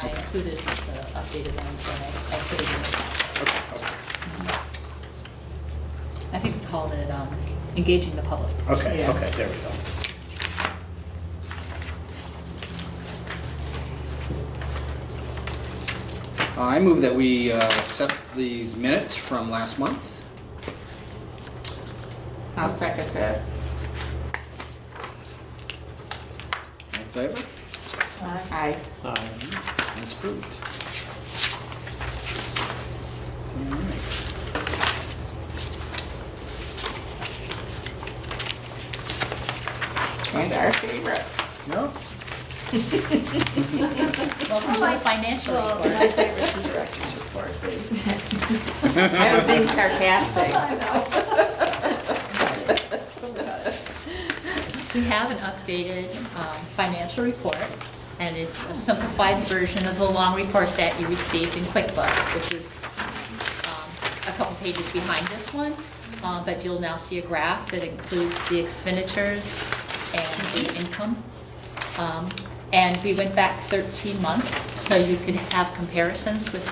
I included the updated one, but I put it in the packet. Okay, I think we called it engaging the public. okay, Yeah. okay, there we go. I move that we accept these minutes from last month. I'll second that. All in favor? Aye. That's approved. All right. And our favorite. No? Welcome to the financial Well, report. my favorite is the director's report, but. I was being sarcastic. I know. We have an updated financial report, and it's a simplified version of the long report that you received in QuickBooks, which is a couple pages behind this one, but you'll now see a graph that includes the expenditures and the income. And we went back 13 months, so you could have comparisons with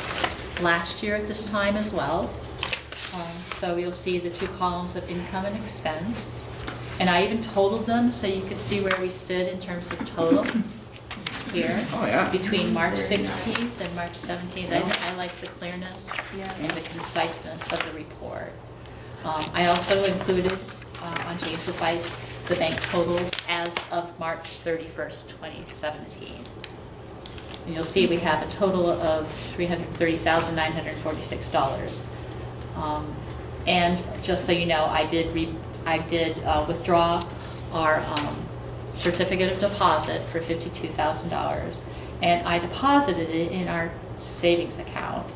last year at this time as well. So you'll see the two columns of income and expense. And I even totaled them, so you could see where we stood in terms of total here. Oh, yeah. Between March Very 16th and March 17th. I like the clearness and the conciseness of the report. I also included on James Advice the bank totals as of March 31st, 2017. And you'll see we have a total of $330,946. And just so you know, I did withdraw our certificate of deposit for $52,000, and I deposited it in our savings account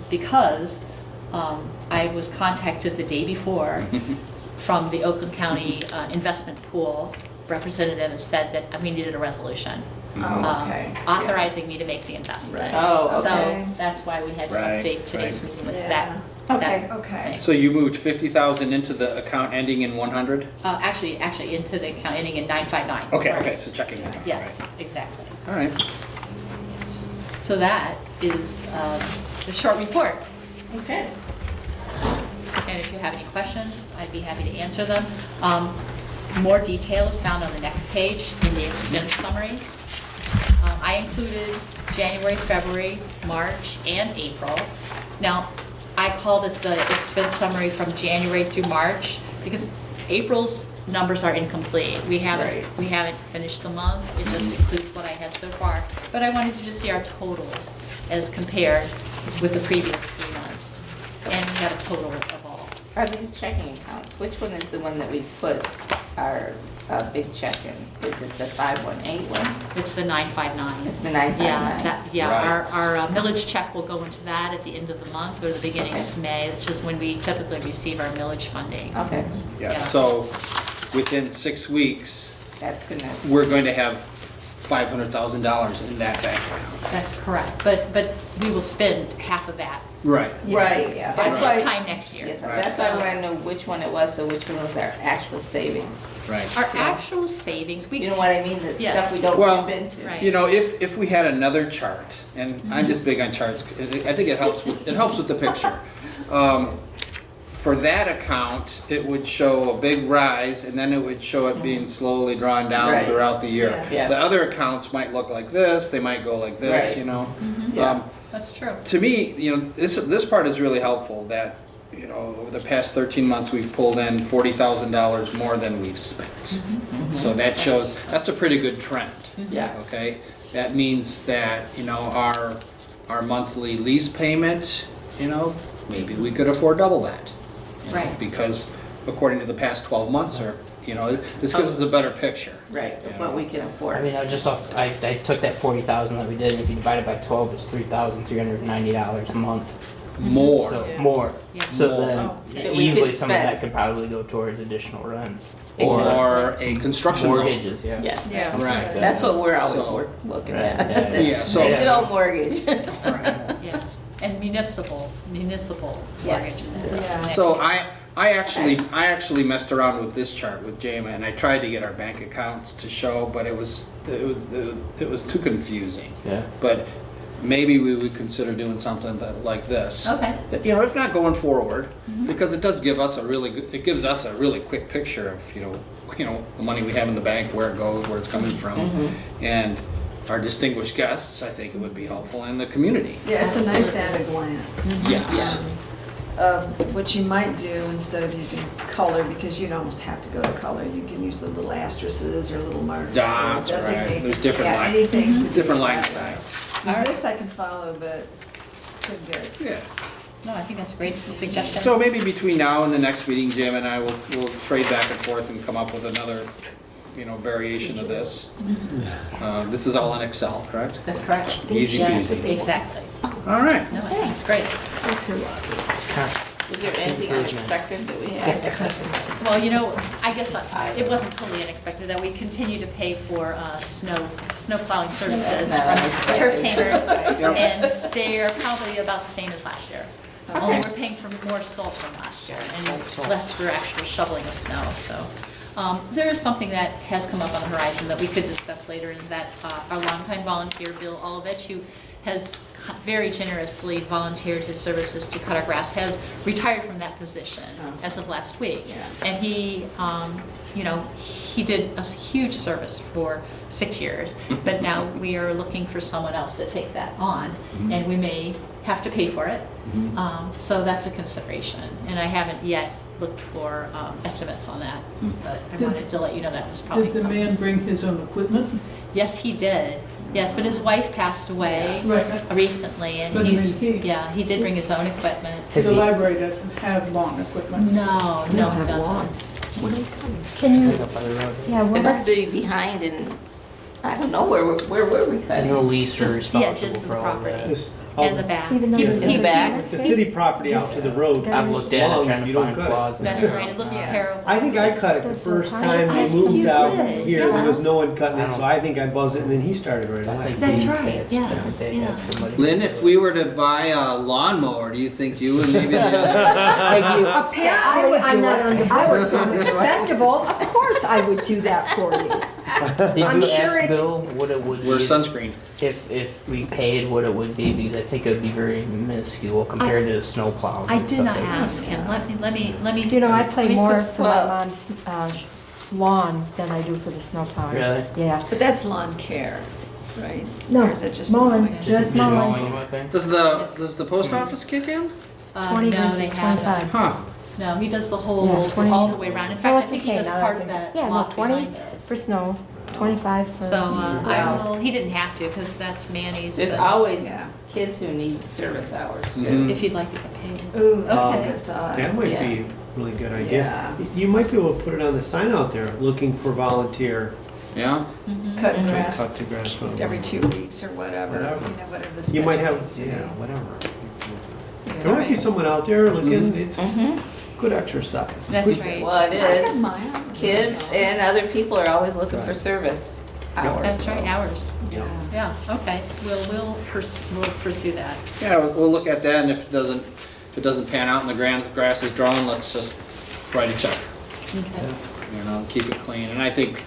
because I was contacted the day before from the Oakland County investment pool representative and said that we needed a resolution Oh, okay. authorizing me to make the investment. Right. Oh, okay. So that's why we had to Right, update today's right. meeting with Yeah. that. Okay. that Okay. thing. So you moved 50,000 into the account ending in 100? Actually, into the account ending in 959. Okay, sorry. okay, so checking account. Yes, exactly. All right. Yes. So that is the short report. Okay. And if you have any questions, I'd be happy to answer them. More detail is found on the next page in the expense summary. I included January, February, March, and April. Now, I called it the expense summary from January through March because April's numbers are incomplete. We haven't finished the month. It just includes what I had so far. But I wanted you to see our totals as compared with the previous 3 months. And we got a total of all. Are these checking accounts, which one is the one that we put our big check in? Is it the 518 one? It's the 959. It's the 959? Yeah, Right. our millage check will go into that at the end of the month or the beginning of May. It's just when we typically receive our millage funding. Okay, Yeah, Yeah. so within 6 weeks, that's gonna, we're going to have $500,000 in that bank account. That's correct, but we will spend half of that Right. right, Yeah. that's by this why, time next year. yes, Right. that's why I wanna know which one it was, so which one was our actual savings. Right. Our actual savings, You know what I mean, the Yes. stuff we don't Well, dip into. Right. You know, if we had another chart, and I'm just big on charts, I think it helps with the picture. For that account, it would show a big rise, and then it would show it being slowly drawn down Right. throughout the year. Yeah. The other accounts might look like this, they might go like this, Right. you know. Yeah. that's true. To me, you know, this part is really helpful, that, you know, over the past 13 months, we've pulled in $40,000 more than we've spent. So that shows, that's a pretty good trend. Yeah. Okay, that means that, you know, our monthly lease payment, you know, maybe we could afford double that. you know, Right. Because according to the past 12 months, or, you know, this gives us a better picture. Right, of what we can afford. I mean, I took that 40,000 that we did, and if you divide it by 12, it's $3,390 a month. More. So, Yeah. more. Yeah. So More. then, Oh, that we easily could some of spend. that could probably go towards additional rent. Or a construction loan. Mortgages, yeah. Yes. Yeah. Right. That's what we're always So- looking Right, at. yeah, Yeah, so- Make it all mortgage. Right. Yes, and municipal Yes. mortgage. Yeah. So I actually messed around with this chart with Jama, and I tried to get our bank accounts to show, but it was too confusing. Yeah. But maybe we would consider doing something like this. Okay. You know, if not going forward, because it does give us it gives us a really quick picture of, you know, the money we have in the bank, where it goes, where it's coming from. And our distinguished guests, I think it would be helpful, in the community. Yeah, it's a nice at a glance. Yes. What you might do instead of using color, because you'd almost have to go to color, you can use the little asterisks or little marks to Dots, right. designate. There's different Yeah, line- anything to do Different with line that. styles. Because this I can follow, but couldn't get. Yeah. No, I think that's a great suggestion. So maybe between now and the next meeting, Jim and I will trade back and forth and come up with another, you know, variation of this. This is all in Excel, correct? That's correct. Easy Yeah, peasy. Exactly. All right. No, I think it's great. That's her lot. Is there anything unexpected that we had? Well, you know, I guess it wasn't totally unexpected that we continue to pay for snow plowing services That's from not turf unexpected. tamers, and they are probably about the same as last year. Only we're paying for more salt than last year and less for actual shoveling of snow, so. There is something that has come up on the horizon that we could discuss later, is that our longtime volunteer, Bill Olovich, who has very generously volunteered his services to cut our grass, has retired from that position as of last week. Yeah. And he, you know, he did a huge service for 6 years, but now we are looking for someone else to take that on, and we may have to pay for it. So that's a consideration, and I haven't yet looked for estimates on that, but I wanted to let you know that was probably Did the coming. man bring his own equipment? Yes, he did. Yes, but his wife passed away Right. recently, and But I he's, mean, he did bring his own equipment. The library doesn't have lawn equipment. No, no, it doesn't. Can you, Pick up by the road. yeah, It what must be behind in, I don't know, where were we No cutting? lease or Just, yeah, responsible just for the all property that. Just and the back. even though He- there's he- In the back? It's the city property out to the road. I've looked at it, trying You to don't find cut it. flaws. in That's it. right, it looks Yeah. terrible. I think I cut it the That's first so time I we think you moved out did, here. There was yes. no one cutting it, so I think I buzzed it, and then he started right I away. think That's they- right, they- yeah, they yeah. have somebody- Lynn, if we were to buy a lawnmower, do you think you and maybe the other? Apparently, I'm not I was expendable. Of course I would do that for you. Did I'm you sure ask it's- Bill what it would be? We're sunscreen. If we paid what it would be, because I think it would be very minuscule compared to snow plows. I and did stuff not like that. ask him. Let me. You know, I let play me more put- for my Well- mom's lawn than I do for the snow plowing. Really? Yeah. But that's lawn care, right? No, Or is it just mowing, mowing? just Mowing, mowing. you might think? Does the post office kick in? 20 no, versus they haven't. 25. Huh. No, he does the whole, Yeah, 20. all the way around. In Oh, fact, I it's the think he same does now that I part of think- that Yeah, no, lot 20 behind us. for snow, 25 for. So, I Wow. will, he didn't have to, because that's Manny's. There's but always Yeah. kids who need service hours too. Mhm. If you'd like to get paid. Ooh, that's a Okay. good thought. That might Yeah. be a really good idea. Yeah. You might be able to put it on the sign out there, looking for volunteer. Yeah. Cutting grass Cut the grass. every 2 weeks or whatever, Whatever. whatever the You might schedule have, is to yeah, be. whatever. Yeah. There might be someone out there looking, it's Mhm. good exercise. That's right. Well, it I have is. mine. Kids and other people are always looking for service hours. That's so. right, hours. Yeah. Yeah, okay. We'll pursue that. Yeah, we'll look at that, and if it doesn't pan out and the grass is growing, let's just write a check. Okay. You know, keep it clean. And I think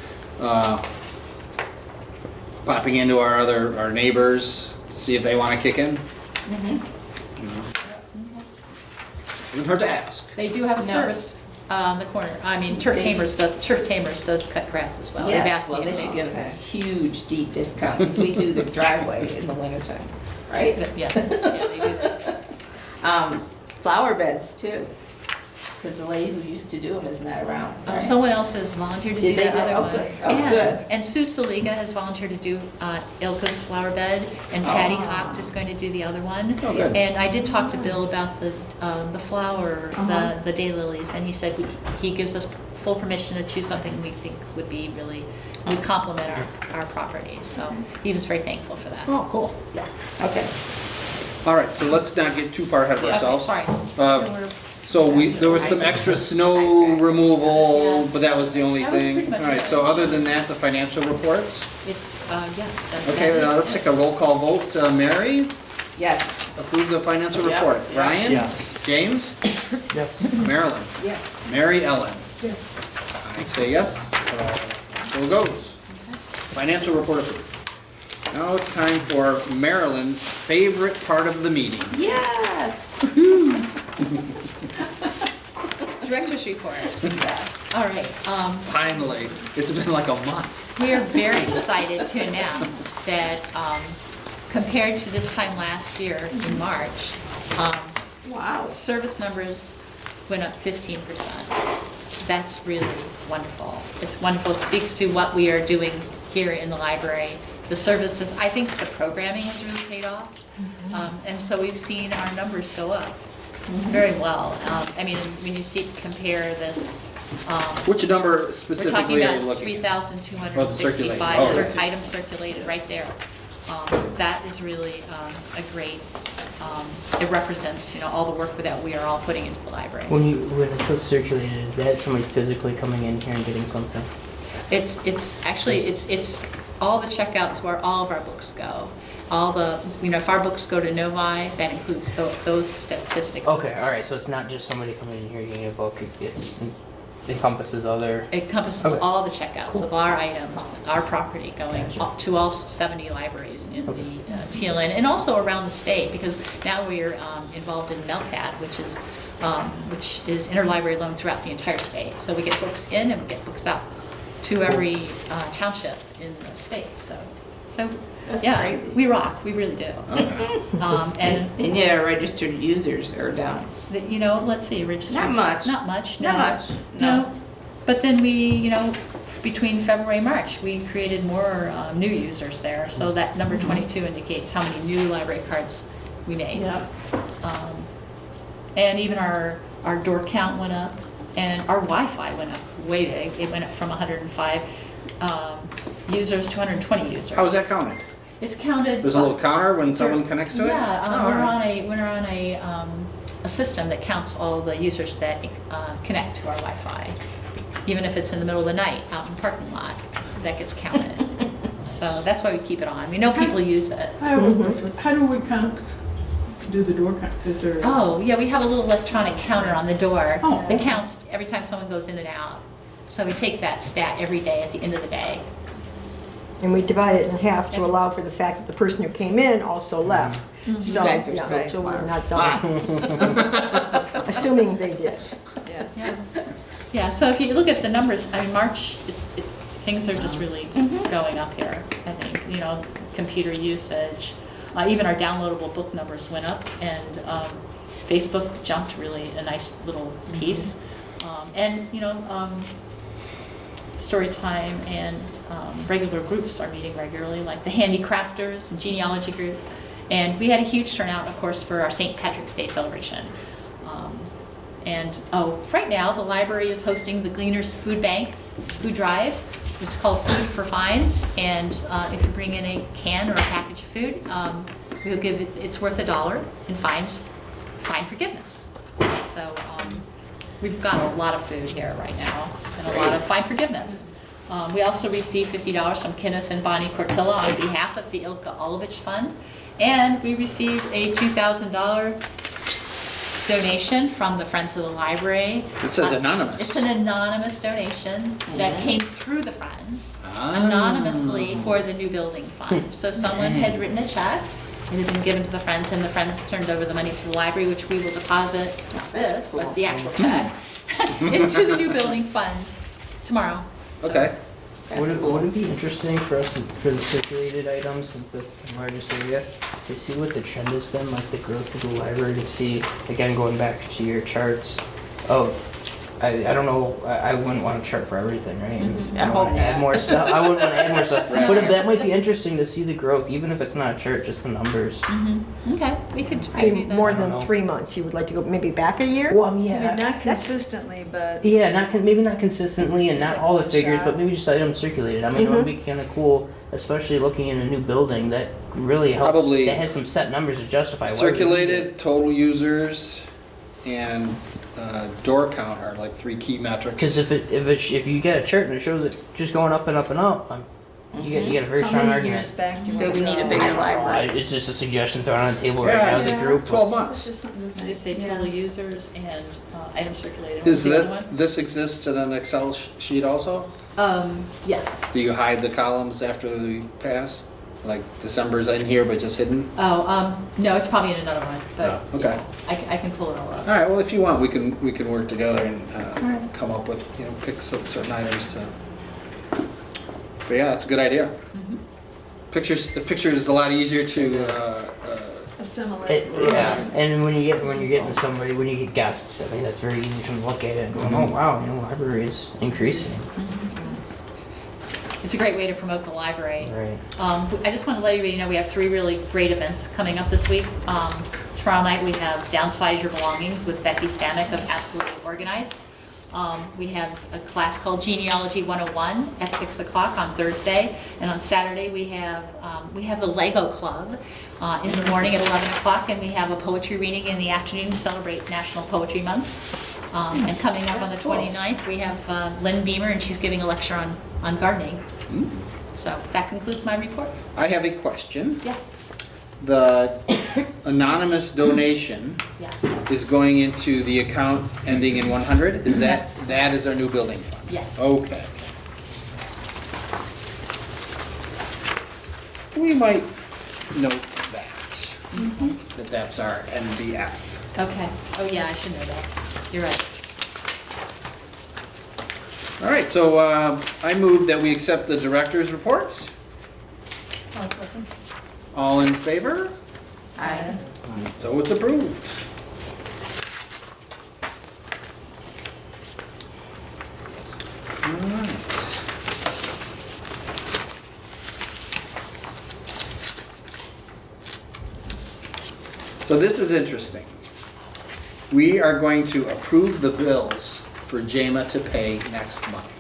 popping into our neighbors to see if they want to kick in. Mhm. You know, doesn't hurt to ask. They do have a No. service on the corner. I mean, Turf Tamers does cut grass as well. They've Yes, asked well, me they if should they- give us a huge, deep discount, because we do the driveway in the wintertime, right? Yes, yeah, they do that. Flower beds too, because the lady who used to do them is not around. right? Someone else has volunteered to do Did they that do- other oh, one. good. Oh, And- good. And Sue Saliga has volunteered to do Ilka's flower bed, and Patty Hopt is going to do the other one. Oh, good. And I did talk to Bill about the flower, the daylilies, and he said he gives us full permission to choose something we think would be really, would complement our property. So he was very thankful for that. Oh, cool. Okay. All right, so let's not get too far ahead of Okay, ourselves. sorry. So there was some extra snow removal, Yes. but that was the only That was thing. pretty much All right, it. so other than that, the financial reports? It's, yes. Okay, let's take a roll call vote. Mary? Yes. approve the financial report. Brian? Yes. James? Yes. Marilyn? Yes. Mary Ellen? Yes. I say yes, so it goes. Financial report approved. Now it's time for Marilyn's favorite part of the meeting. Yes. Director's report. Yes. All right, Finally, it's been like a month. we are very excited to announce that, compared to this time last year in March, Wow. service numbers went up 15%. That's really wonderful. It's wonderful. It speaks to what we are doing here in the library. The services, I think the programming has really paid off. And so we've seen our numbers go up very well. I mean, when you compare this, Which number we're talking specifically are you about looking at? 3,265 Oh, the circulating. items circulated right there. That is really a great, it represents, all the work that we are all putting into the library. When it says circulated, is that somebody physically coming in here and getting something? It's actually, it's all the checkouts where all of our books go. All the, if our books go to Novi, that includes those statistics. Okay, all right, so it's not just somebody coming in here getting a book, it encompasses other... It encompasses Okay. all the checkouts of our items, our property going up to all 70 libraries in the TLN, and also around the state, because now we're involved in MELCAT, which is interlibrary loan throughout the entire state. So we get books in and we get books out to every township in the state. So That's yeah, crazy. we rock, we really do. Okay. And yet our registered users are down. let's see, registered. Not much. Not much, no. Not much, No. no. But then we, between February and March, we created more new users there. So that number 22 indicates how many new library cards we made. Yeah. And even our door count went up, and our Wi-Fi went up way big. It went up from 105 users to 120 users. How is that counted? It's counted. There's a little counter when someone connects to it? Yeah, Oh, all right. we're on a system that counts all the users that connect to our Wi-Fi. Even if it's in the middle of the night, out in the parking lot, that gets counted. So that's why we keep it on. We know people use it. I have a question. How do we do the door count? Is there? Oh, yeah, we have a little electronic counter on the door Oh, that okay. counts every time someone goes in and out. So we take that stat every day at the end of the day. And we divide it in half to allow for the fact that the person who came in also left. So, You guys are yeah, so so we're smart. not done. Assuming they did. Yes. Yeah. Yeah, so if you look at the numbers, I mean, March, things are just really going up here, I think. Computer usage, even our downloadable book numbers went up, and Facebook jumped really a nice little piece. And, story time and regular groups are meeting regularly, like the handicrafters and genealogy group. And we had a huge turnout, of course, for our St. Patrick's Day celebration. Right now, the library is hosting the Gleaners Food Drive, which is called Food for Fines. And if you bring in a can or a package of food, we'll give it's worth $1 in fine forgiveness. So we've got a lot of food here right now, and a lot of fine forgiveness. We also received $50 from Kenneth and Bonnie Cortilla on behalf of the Ilka Olovich Fund. And we received a $2,000 donation from the Friends of the Library. It says anonymous. It's an anonymous donation that came through the Friends, Ah. anonymously for the new building fund. So someone had written a check, it had been given to the Friends, and the Friends turned over the money to the library, which we will deposit, not this, but the actual check, into the new building fund tomorrow. So, Okay. Would it be interesting for us, for the circulated items, since that's the largest area, to see what the trend has been, like the growth of the library, to see, again, going back to your charts of, I don't know, I wouldn't want a chart for everything, right? I hope wanna add not. more stuff. I wouldn't want to add more stuff. Right. But that might be interesting to see the growth, even if it's not a chart, just the numbers. Okay, we could I do mean, that. more I don't than know. 3 months. You would like to go maybe back a year? Well, I mean, yeah. not consistently, but Yeah, maybe not consistently and Just not like all the one figures, shot. but maybe just items circulated. I mean, it would be kind of cool, especially looking in a new building that really helps. Probably that has some set numbers to justify. why we need it. Circulated, total users, and door count are like 3 key metrics. Because if you get a chart and it shows it just going up and up and up, You got a very How strong many years argument. back do you Do want we to need a go? bigger library? It's just a suggestion thrown on the table right Yeah, now as a group. 12 It's months. just something to You say think. total Yeah. users and items circulated. Does What's the other this exist in an Excel sheet also? one? Yes. Do you hide the columns after we pass? Like December's in here, but just hidden? Oh, no, it's probably in another one, but Oh, okay. yeah, I can pull it all up. All right, well, if you want, we can work together and come up with, pick some certain items to. But yeah, that's a good idea. Mhm. The picture is a lot easier to, Assimilate. Yeah, and when you get guests, I think that's very easy to look at it and go, oh wow, library is increasing. It's a great way to promote the library. Right. I just want to let everybody know we have 3 really great events coming up this week. Tomorrow night we have Downsize Your Belongings with Becky Samick of Absolutely Organized. We have a class called Genealogy 101 at 6 o'clock on Thursday. And on Saturday we have the Lego Club in the morning at 11 o'clock, and we have a poetry reading in the afternoon to celebrate National Poetry Month. And coming up on the 29th, we have Lynn Beamer, and she's giving a lecture on gardening. So that concludes my report. I have a question. Yes. The anonymous donation Yeah. is going into the account ending in 100? Is that is our new building fund? Yes. Okay. We might note that that's our NBF. Okay. Oh, yeah, I should know that. You're right. All right, so I move that we accept the director's reports. All in favor? Aye. So it's approved. All right. So this is interesting. We are going to approve the bills for JAMA to pay next month.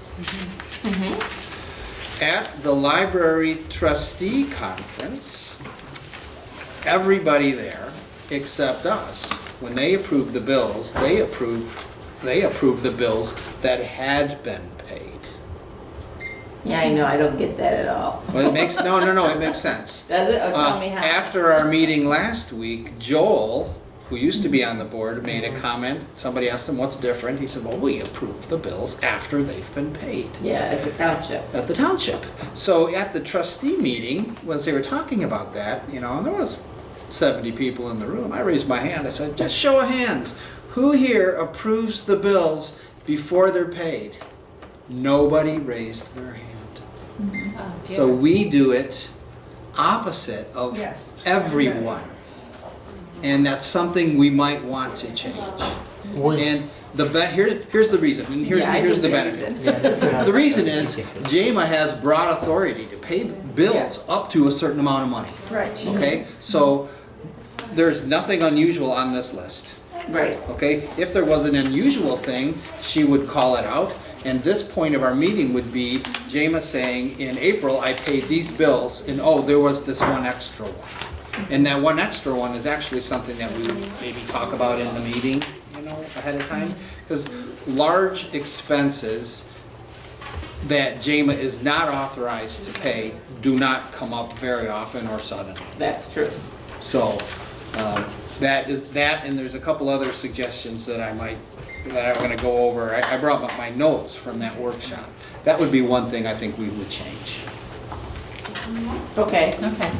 At the library trustee conference, everybody there except us, when they approved the bills, they approved the bills that had been paid. Yeah, I know, I don't get that at all. Well, it makes, no, it makes sense. Does it? Oh, tell me how. After our meeting last week, Joel, who used to be on the board, made a comment. Somebody asked him, what's different? He said, well, we approve the bills after they've been paid. Yeah, at the township. At the township. So at the trustee meeting, as they were talking about that, and there was 70 people in the room, I raised my hand. I said, just show of hands. Who here approves the bills before they're paid? Nobody raised their hand. Oh, dear. So we do it opposite of Yes. everyone. And that's something we might want to change. And here's the reason, and here's the benefit. Yeah, that's what I was The reason is thinking. JAMA has broad authority to pay bills up to a certain amount of money. Right. Okay? So there's nothing unusual on this list. Right. Okay? If there was an unusual thing, she would call it out. And this point of our meeting would be JAMA saying, in April, I paid these bills, and oh, there was this one extra one. And that one extra one is actually something that we maybe talk about in the meeting, ahead of time. Because large expenses that JAMA is not authorized to pay do not come up very often or suddenly. That's true. So that, and there's a couple other suggestions that I'm going to go over. I brought up my notes from that workshop. That would be one thing I think we would change. Okay. Okay.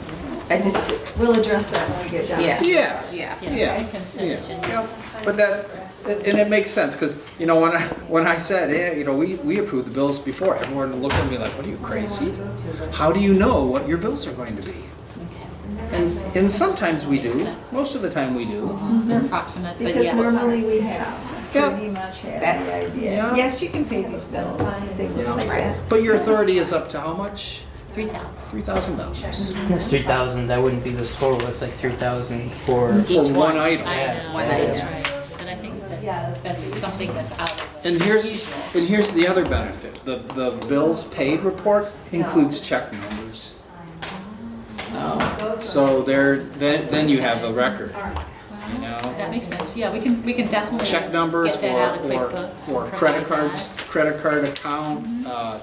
We'll address that when we get down to Yeah. it. Yeah. Yeah. Yes, I can send it to you. Yeah. But and it makes sense, because, when I said, we approved the bills before, everyone looked at me like, what are you, crazy? How do you know what your bills are going to be? And sometimes we do, most of the time we do. They're approximate, but Because yes. normally we have Yeah. pretty much had That- the idea. Yeah. Yes, you can pay these bills, things like that. But your authority is up to how much? 3,000. $3,000. It's 3,000, that wouldn't be this total, it's like 3,000 for. For one item. I know, One that's item. right. But I think that's something that's out of the And here's usual. the other benefit. The bills paid report includes check numbers. Oh. So then you have the record, That makes sense, yeah, we can definitely check numbers get that out of QuickBooks. or and credit provide cards, that. credit card account,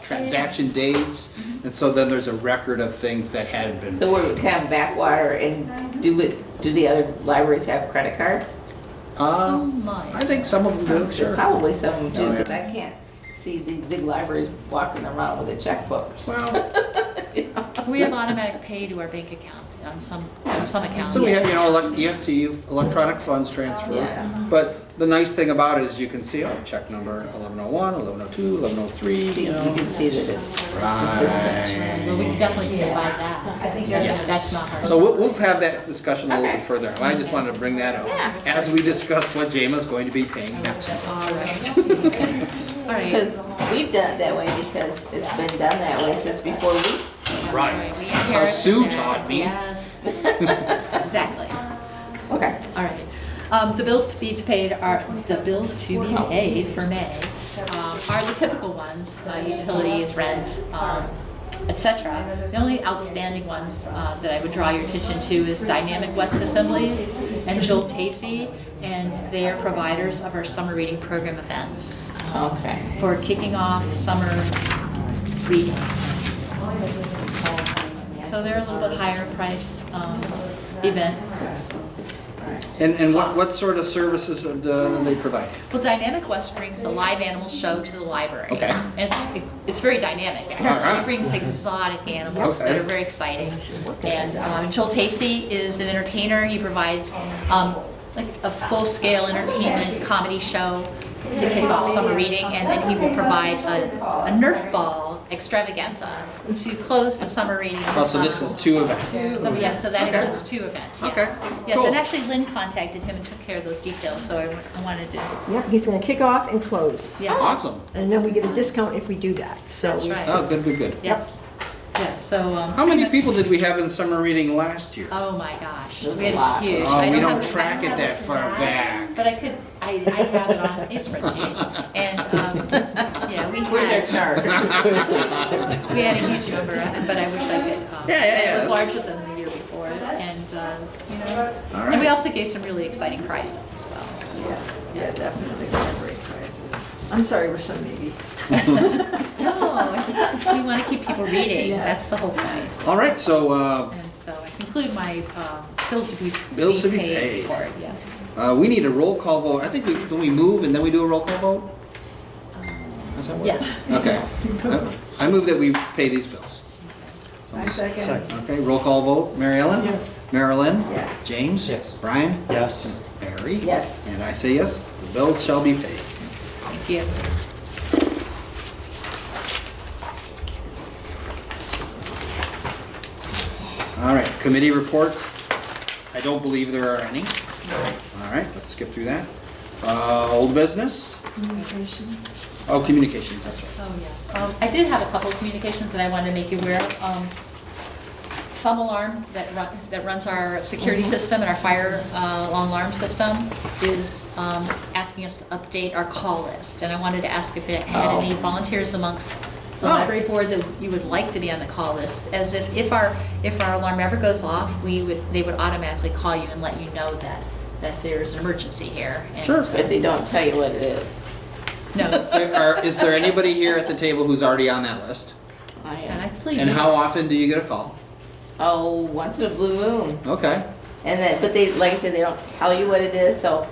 transaction dates, and so then there's a record of things that had been. So we're kind of backwater, and do the other libraries have credit cards? Some might. I think some of them do, sure. Probably some of them do, Oh, yeah. because I can't see these big libraries walking around with a checkbook. Well, We have automatic pay to our bank account on some accounts. so we have, EFT, electronic funds transfer. Yeah. But the nice thing about it is you can see, check number 1101, 1102, 1103, So you can see that it's Right. Well, we can definitely provide that. I think That's not hard. So we'll have that discussion a little bit Okay. further. I just wanted to bring that up Yeah. as we discuss what Jama's going to be paying next month. All right. All right. Because we've done it that way because it's been done that way since before we. Right. We That's how inherited Sue that. taught me. Yes. Exactly. Okay. All right. The bills to be paid for May are the typical ones, utilities, rent, etc. The only outstanding ones that I would draw your attention to is Dynamic West Assemblies and Joel Tacey, and they are providers of our summer reading program events Okay. for kicking off summer reading. So they're a little bit higher priced event. And what sort of services do they provide? Well, Dynamic West brings a live animal show to the library. Okay. And it's very dynamic, actually. All right. It brings exotic animals Okay. that are very exciting. And Joel Tacey is an entertainer. He provides like a full-scale entertainment comedy show to kick off summer reading, and then he will provide a Nerf ball extravaganza to close the summer reading. Oh, so this is 2 events. So yes, so that Okay. includes 2 events, yes. Okay, Yes, cool. and actually Lynn contacted him and took care of those details, so I wanted to, Yep, he's gonna kick off and close. yes. Awesome. And then we get a discount if we do that, so. That's right. Oh, good. Yes. Yes, so. How many people did we have in summer reading last year? Oh my gosh, There's we a had lot. huge. Oh, I we don't have- track I it don't that have far stats, back. But I have it on a spreadsheet, and, yeah, Where's our chart? we had a huge number, but I wish I could. Yeah, It was that's- larger than the year before, and, All and we right. also gave some really exciting prizes as well. Yes, yeah, definitely library prizes. I'm sorry, we're so needy. No, we want to keep people reading, that's the whole point. All right, so And so I conclude my bills to be Bills to be paid paid. report, yes. we need a roll call vote. I think can we move and then we do a roll call vote? Does that work? Yes. Okay. I move that we pay these bills. I second. Okay, roll call vote. Mary Ellen? Yes. Marilyn? Yes. James? Yes. Brian? Yes. Mary? Yes. And I say yes, the bills shall be paid. Thank you. All right, committee reports. I don't believe there are any. All right, let's skip through that. Old business? Oh, communications, that's right. Oh, yes. I did have a couple of communications that I wanted to make you aware of. Some alarm that runs our security system and our fire alarm system is asking us to update our call list. And I wanted to ask if it had any volunteers amongst the library board that you would like to be on the call list, as if our alarm ever goes off, they would automatically call you and let you know that there's an emergency here. And, Sure. But they don't tell you what it is. No, Is there anybody here at the table who's already on that list? I and I am. believe. And how often do you get a call? Oh, once in a blue moon. Okay. And then, but they, like I said, they don't tell you what it is, so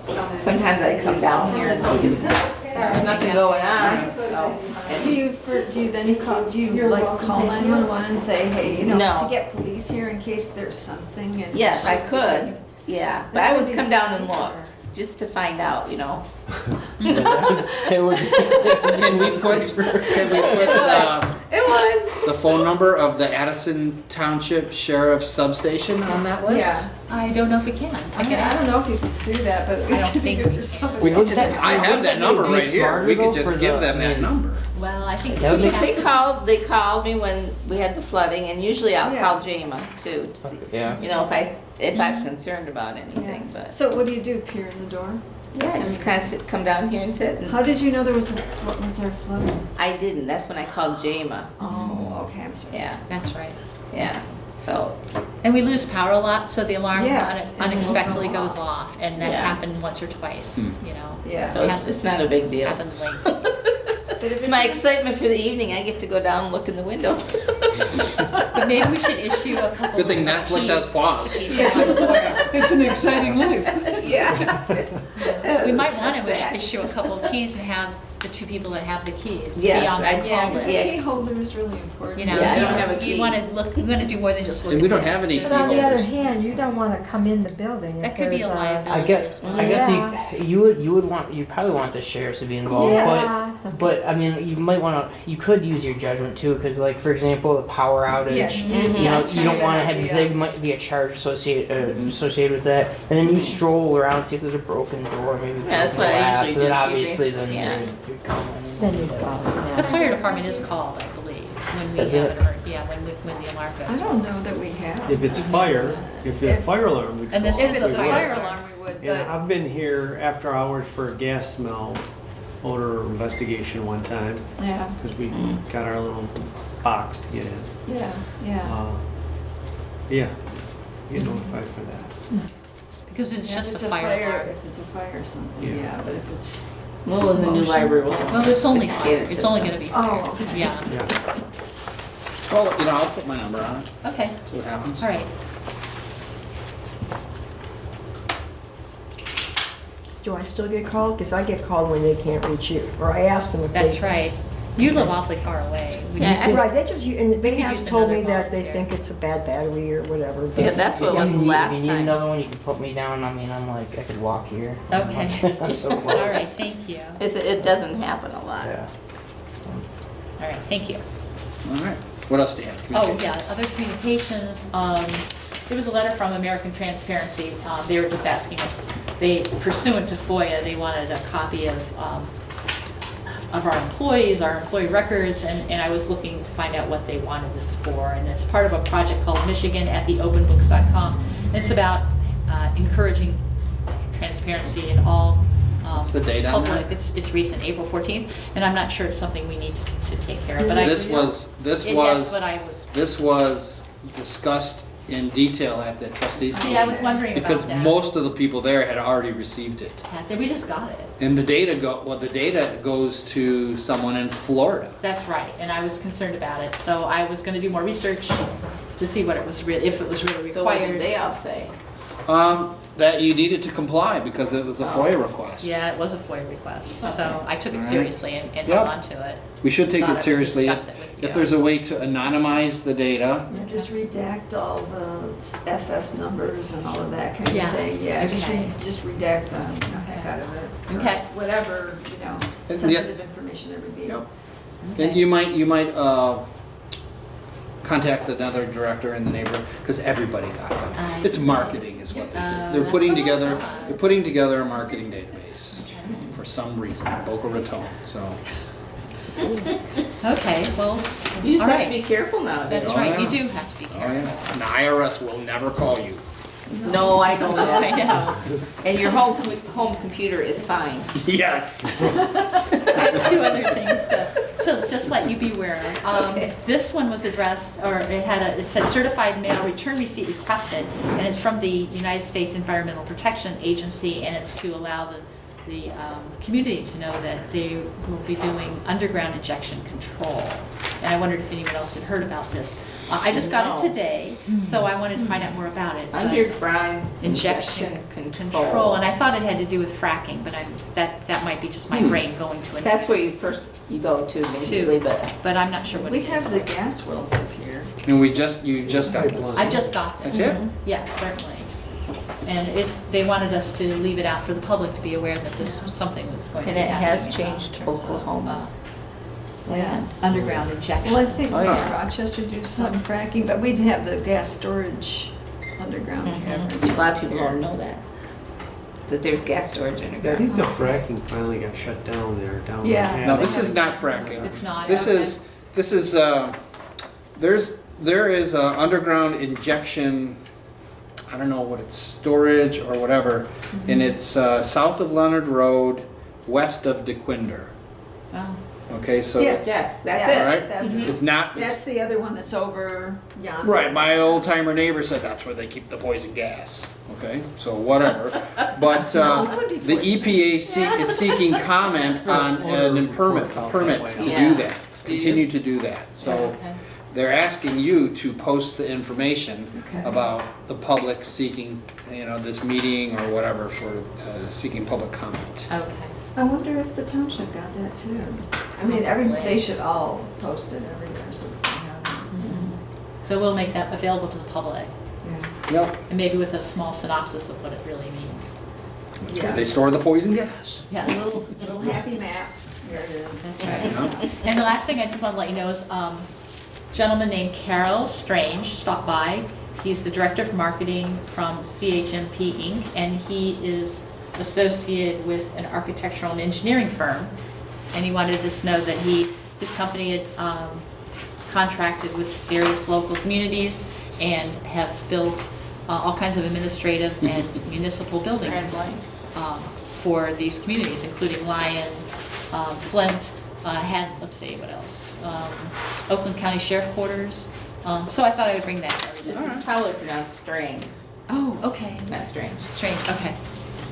sometimes I come down here and there's nothing going on, so. Do you then call, do you like call 911 and say, hey, No. to get police here in case there's something? And Yes, I could, yeah, but I That would always be come down and look, super. just to find out, you know. It would. Can we put It would. the phone number of the Addison Township Sheriff's Substation on that list? Yeah, I don't know if we can. I don't know if you can do that, but at least don't it'd be think good we for can. somebody. We could else. just- I have that number Be right here. smarter We could though just for give the- them that number. Well, I think That would we make- have. They called me when we had the flooding, and usually I'll Yeah. call Jama too, to see, Yeah. you know, if I'm concerned about anything, but. So what do you do, peer in the door? Yeah, I just kind of come down here and sit, and How did you know was there flooding? I didn't, that's when I called Jama, Oh, okay, I'm sorry. yeah, That's right. yeah, so, And we lose power a lot, so the alarm Yes, and unexpectedly it will go goes off, and that's Yeah. happened once or twice, you know. Yeah. so it's not a big deal. Happened late. It's my excitement for the evening. I get to go down and look in the windows. But maybe we should issue a couple. Good thing of Netflix keys has pause. to people on the board. It's an exciting life. Yeah. We might want to Exactly. issue a couple of keys and have the two people that have the keys be Yes, on that Yeah, call because the list. key holder is really important. You know, Yeah, I if don't have a key. you want to look, we're going to do more than just look. And we at don't the- have any key But on the other holders. hand, you don't want to come in the building if That could be a there's liability. I guess Yeah. you would want, you probably want the sheriffs to be involved, Yeah. but I mean, you might want to, you could use your judgment too, because like, for example, the power outage, Yeah. Mhm. you know, That's you don't kind of want to a have, good because idea. there might be a charge associated with that, and then you stroll around, see if there's a broken door, maybe broken that's what I glass, usually so then do, see if obviously they- then yeah. you're coming. Then you call The fire department is called, I believe, when we Is have it? when the alarm I goes. don't know that we have. If it's fire, if it's a fire alarm, we And this call If is it. it's a a fire fire alarm. alarm, we would, And but, I've been here after hours for a gas smell odor investigation one time, yeah, because we got our little box to get in. yeah. Yeah, you get notified for that. Because it's Yeah, if just it's a fire alarm. If it's a fire or something, Yeah. yeah, but if it's, Well, in the new library, Well, it's only It's fire, gated it's only system. going to be fire, Oh, okay. yeah, Yeah. Well, you know, I'll put my number on it, okay, see what happens. all right. Do I still get called? Because I get called when they can't reach you, or I ask them if they. That's right. You live awfully far away. We Yeah, need- Right, they just, and they could have use told me another that they volunteer. think it's a bad battery or whatever. but- Yeah, that's what If was you the need- last If you need time. another one, you can put me down, I mean, I'm like, I could walk here. Okay. I'm so All close. right, thank you. It doesn't happen a lot. Yeah. All right, thank you. All right, what else do you have? Oh, yeah, Communications? other communications, there was a letter from American Transparency. They were just asking us, they pursuant to FOIA, they wanted a copy of our employees, our employee records, and I was looking to find out what they wanted this for. And it's part of a project called Michigan at the openbooks.com. And it's about encouraging transparency in all What's the date on public. that? It's recent, April 14th, and I'm not sure it's something we need to take care of. Is But it- I- This That's what I was, was discussed in detail at the trustees meeting. yeah, I was wondering about Because that. most of the people there had already received it. We just got it. And the data goes to someone in Florida. That's right, and I was concerned about it, so I was gonna do more research to see what it was if it was really So what did required. they all say? That you needed to comply because it was a FOIA request. Yeah, it was a FOIA request, so Okay. I took All it right. seriously and Yep. held on to it. We should take Thought I it would seriously. discuss it with If you. there's a way to anonymize the data, yeah, just redact all the SS numbers and all of that kind of Yes, thing. Yeah, okay. just redact the, heck out of it. or Okay. Whatever, And the- sensitive information there would be. Yep. Okay. And you might contact another director in the neighborhood, because everybody got them. I It's see. marketing is what they do. They're that's putting what I together, thought. they're putting together a marketing database for some reason, Boca Raton, so. Okay, well, You just all have to right, be careful nowadays. that's Oh, right, you yeah. do have to be Oh, careful. yeah. And the IRS will never call you. No, I know I that. know. And your home computer is fine. Yes. I have two other things to just let you be aware of. Okay. This one was addressed, or it said certified mail return receipt requested, and it's from the United States Environmental Protection Agency, and it's to allow the community to know that they will be doing underground injection control. And I wondered if anyone else had heard about this. I just got it No. today, so I wanted to find out more about it. but- Underground Injection control, and I thought it had to do with fracking, but that might be just my brain going to it. That's where you go to immediately, But I'm not sure what We it have is. the gas wells up here. And you just got this. I just got this. That's it? Yes, certainly. And they wanted us to leave it out for the public to be aware that this something was going to And be it happening. has in changed terms of, Oklahoma's land, underground injection. Well, I think Oh. Rochester do some fracking, but we'd have the gas storage underground Mhm. caverns. A lot of people don't know that there's gas storage I underground. think the fracking finally got shut down there, down Yeah. there. No, this is not fracking. It's not. This okay. is, there is a underground injection, I don't know what it's, storage or whatever, and it's south of Leonard Road, west of DeQuinder. Oh, Okay, so. Yes. Yes, that's Yeah. All it. right? That's, It's not, that's the other one that's over yonder. right, my old timer neighbor said that's where they keep the poison gas, okay, so whatever. But that would be the EPA is seeking comment on an permit to Yeah. do that, continue to do that. So Okay. they're asking you to post the information Okay. about the public seeking, this meeting or whatever for seeking public comment. Okay. I wonder if the township got that too. I mean, they should all post it everywhere, so. So we'll make that available to the public, Yep, and maybe with a small synopsis of what it really means. that's where they store the poison gas. Yes, Little happy map, here it is. that's right. Yeah. And the last thing I just want to let you know is, a gentleman named Strange stopped by. He's the director of marketing from CHMP Inc., and he is associated with an architectural and engineering firm. And he wanted us to know that his company had contracted with various local communities and have built all kinds of administrative and municipal buildings for these communities, including Lyon, Flint, let's see, what else? Oakland County Sheriff Quarters. So I thought I would bring that to everybody. This is probably pronounced strain, Oh, okay. not strange. Strange, okay.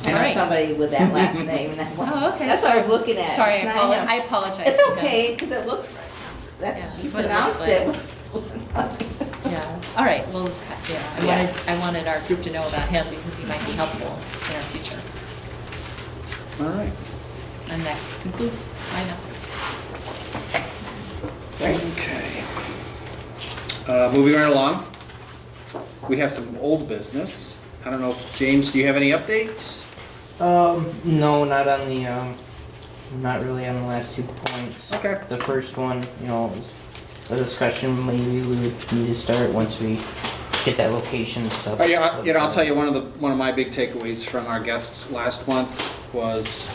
I All know right. somebody with that last name. Oh, okay. That's what I was looking at. Sorry, It's not him. I apologize. It's to him. okay, because it looks, Yeah, you that's what it looks pronounced like. it. Yeah, all right, well, yeah, I wanted our group to know about him because he might be helpful in our future. All right. And that concludes my announcements. Okay. Moving right along, we have some old business. I don't know, if James, do you have any updates? No, not on the, not really on the last 2 points. Okay. The first one, is a discussion maybe we would need to start once we get that location and stuff. Oh, yeah, I'll tell you, one of my big takeaways from our guests last month was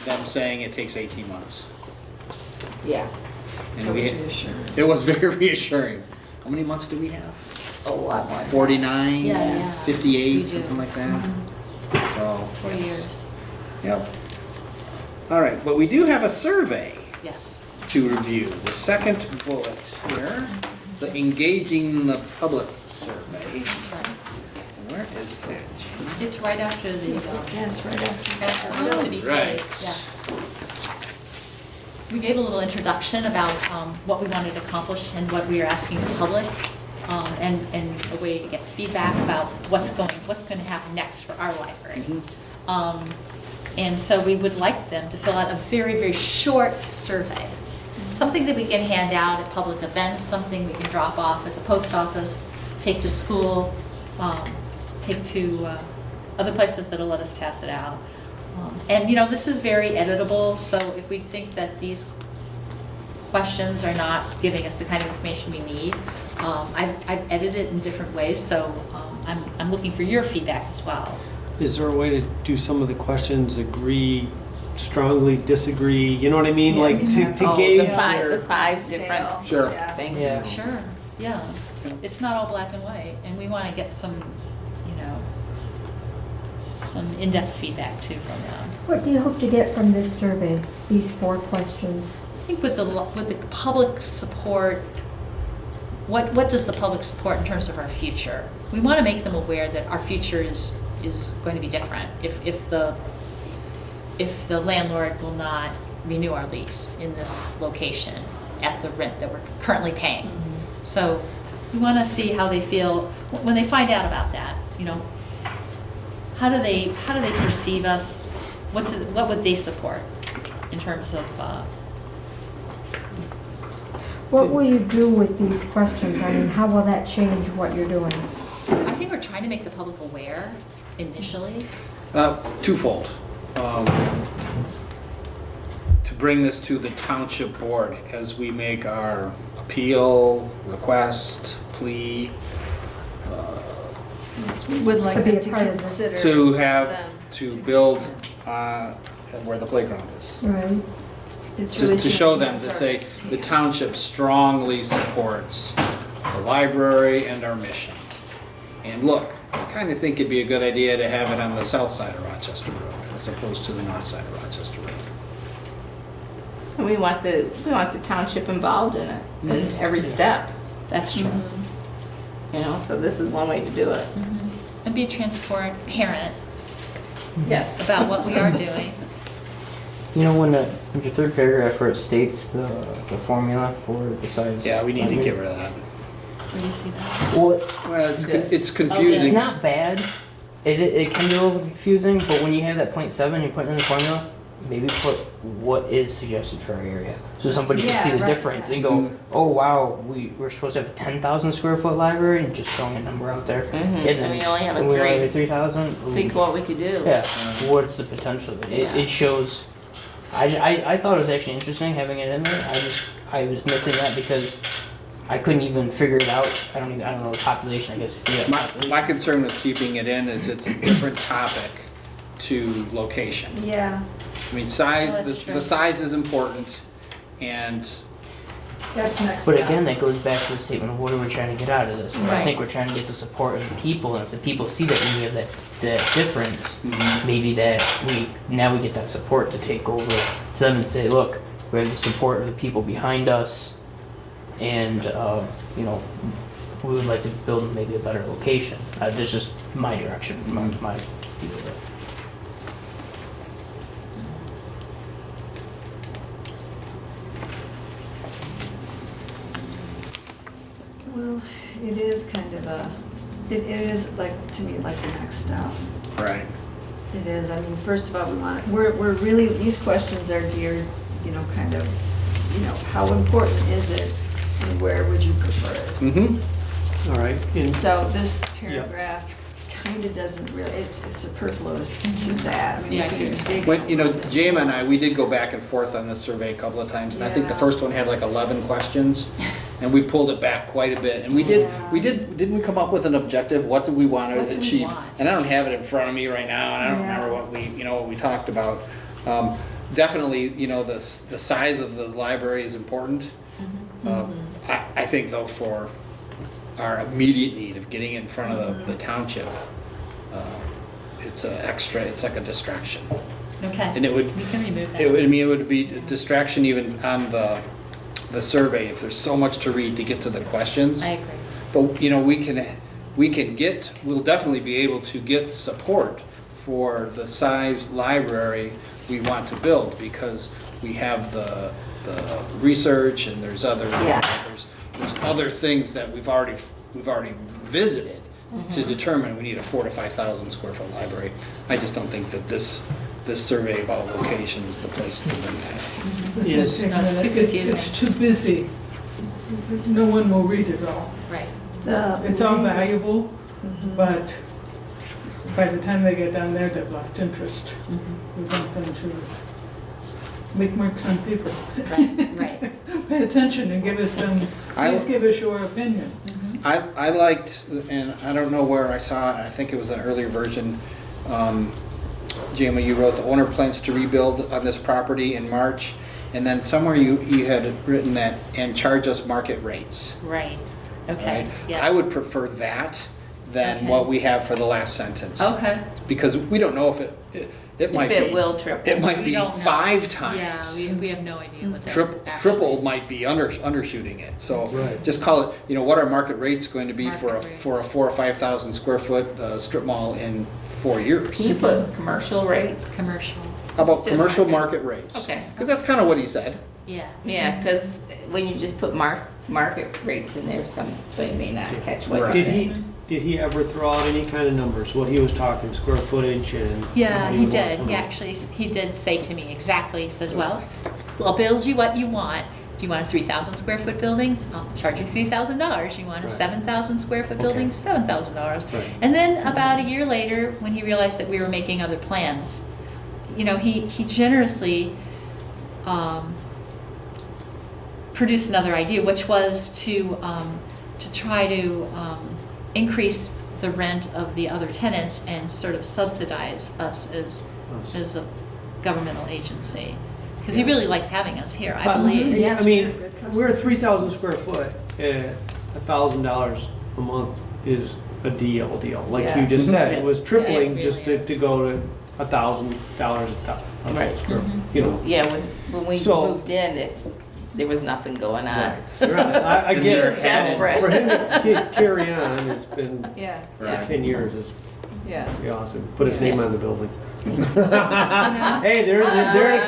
them saying it takes 18 months. Yeah, And That we- was reassuring. It was very reassuring. How many months do we have? a lot more. 49, Yeah. 58, We do. something like that. So. 4 yes. years, Yep. All right, but we do have a survey yes. to review. The second bullet here, the engaging the public survey. That's right. Where is that, Jim? It's right after the, Yeah, it's right after. after it has to be Right. paid, yes. We gave a little introduction about what we wanted to accomplish and what we are asking the public, and a way to get feedback about what's going to happen next for our library. And so we would like them to fill out a very, very short survey. Something that we can hand out at public events, something we can drop off at the post office, take to school, take to other places that'll let us pass it out. And this is very editable, so if we think that these questions are not giving us the kind of information we need, I've edited it in different ways, so I'm looking for your feedback as well. Is there a way to do some of the questions, agree, strongly disagree, you know what I mean? Yeah, Like you to have to to- gauge The your. five different Scale. Sure. Yeah. things. Yeah. Sure, yeah. It's not all black and white, and we want to get some, some in-depth feedback too from them. What do you hope to get from this survey, these 4 questions? I think with the public support, what does the public support in terms of our future? We want to make them aware that our future is going to be different if the landlord will not renew our lease in this location at the rent that we're currently paying. So we want to see how they feel when they find out about that. How do they perceive us? What would they support in terms of? What will you do with these questions? I mean, how will that change what you're doing? I think we're trying to make the public aware initially. Twofold. To bring this to the township board as we make our appeal, request, plea, We would like To be them a to part of this. consider. to have, them to build where the playground is. Right. It's really Just to show them, enhance to our- say, the township strongly supports the library and our mission. And look, I kind of think it'd be a good idea to have it on the south side of Rochester Road as opposed to the north side of Rochester Road. And we want the township involved in it, in every step, That's true. you know, so this is one way to do it. And be a transparent parent Yes. about what we are doing. You know, when your third paragraph where it states the formula for the size. Yeah, we need to get rid of that. Where do you see that? Well, Well, it's it's confusing. not bad. It can be a little confusing, but when you have that 0.7, you put it in the formula, maybe put what is suggested for our area. So somebody can see the right. difference and go, oh wow, we're supposed to have a 10,000 square foot library, and just throwing a number out there. And we only have a and we only 3. have 3,000. Think what we could do. Yeah, what's the potential of it? Yeah. It shows. I thought it was actually interesting having it in there. I was missing that because I couldn't even figure it out. I don't know the population. I guess if you have My concern with keeping it in is it's a different topic to location. Yeah, I mean, Oh, size, that's true. the size is important, and that's next But step. again, that goes back to the statement of what are we trying to get out of this? And I Right. think we're trying to get the support of the people, and if the people see that we have that difference, Mhm. maybe that we get that support to take over to them and say, look, we have the support of the people behind us, and you know, we would like to build maybe a better location. That's just my direction, my view of it. Well, it is kind of it is like, to me, like the next step. right. It is, I mean, first of all, we're really, these questions are geared, you know, kind of, you know, how important is it and where would you prefer it? Mm-hmm. All right, and So this paragraph kind of doesn't really, it's superfluous to that. I mean, Yeah, I you see can what you're dig When, you know, a little bit Jama and more. I, we did go back and forth on this survey a couple of times, and I think the Yeah. first one had like 11 questions, and we pulled it back quite a bit. And didn't we come up with an objective? What do we want What to do we achieve? want? And I don't have it in front of me right now, and I don't Yeah. remember what we talked about. Definitely, you know, the size of the library is important. I think though, for our immediate need of getting in front of the township, it's like a distraction. Okay. And it would, We can remove that. it would be a distraction even on the survey, if there's so much to read to get to the questions. I agree. But, you know, we'll definitely be able to get support for the size library we want to build, because we have the research, and there's other, Yeah. there's other things that we've already visited to determine we need a 4,000 to 5,000 square foot library. I just don't think that this survey about location is the place to do that. Yes. No, it's too confusing. It's too busy. No one will read it all. Right. It's all valuable, but by the time they get down there, they've lost interest. We want them to make marks on paper. Right. Pay attention and give us please give us your opinion. I liked, and I don't know where I saw it, I think it was an earlier version, Jama, you wrote, the owner plans to rebuild on this property in March, and then somewhere you had written that, and charge us market rates. Right. Okay. Right? Yeah. I would prefer that than Okay. what we have for the last sentence. Okay. Because we don't know if it might be. If it will triple. It might We be don't know. 5 times. Yeah, we have no idea what they're Triple might be undershooting it, so Right. just call it, you know, what are market rates going to be for a Market rates. 4,000 or 5,000 square foot strip mall in 4 years? Can you put commercial rate? commercial. How about Still commercial market. market rates? Okay. Because that's kind of what he said. Yeah. Yeah, because when you just put market rates in there, somebody may not catch what Right. you're Did saying. he ever throw out any kind of numbers, what he was talking, square footage and? Yeah, how he you did. want He them? actually, he did say to me exactly, he says, well, I'll build you what you want. Do you want a 3,000 square foot building? I'll charge you $3,000. You want a Right. 7,000 square foot building? Okay. $7,000. Right. And then about a year later, when he realized that we were making other plans, you know, he generously produced another idea, which was to try to increase the rent of the other tenants and sort of subsidize us as a governmental agency. Because he really likes having us here, I believe. Yes, I mean, good customer we're 3,000 square foot, $1,000 a month is a deal. Like you just Yes. said, it was tripling Yes, just really to go to $1,000 a Right. You know, Yeah, when we So- moved in, there was nothing going on. Right. I And get they're it. desperate. For him to carry on, it's been Yeah, Right. 10 years, it's yeah. pretty awesome. Put his name on the building. Hey, I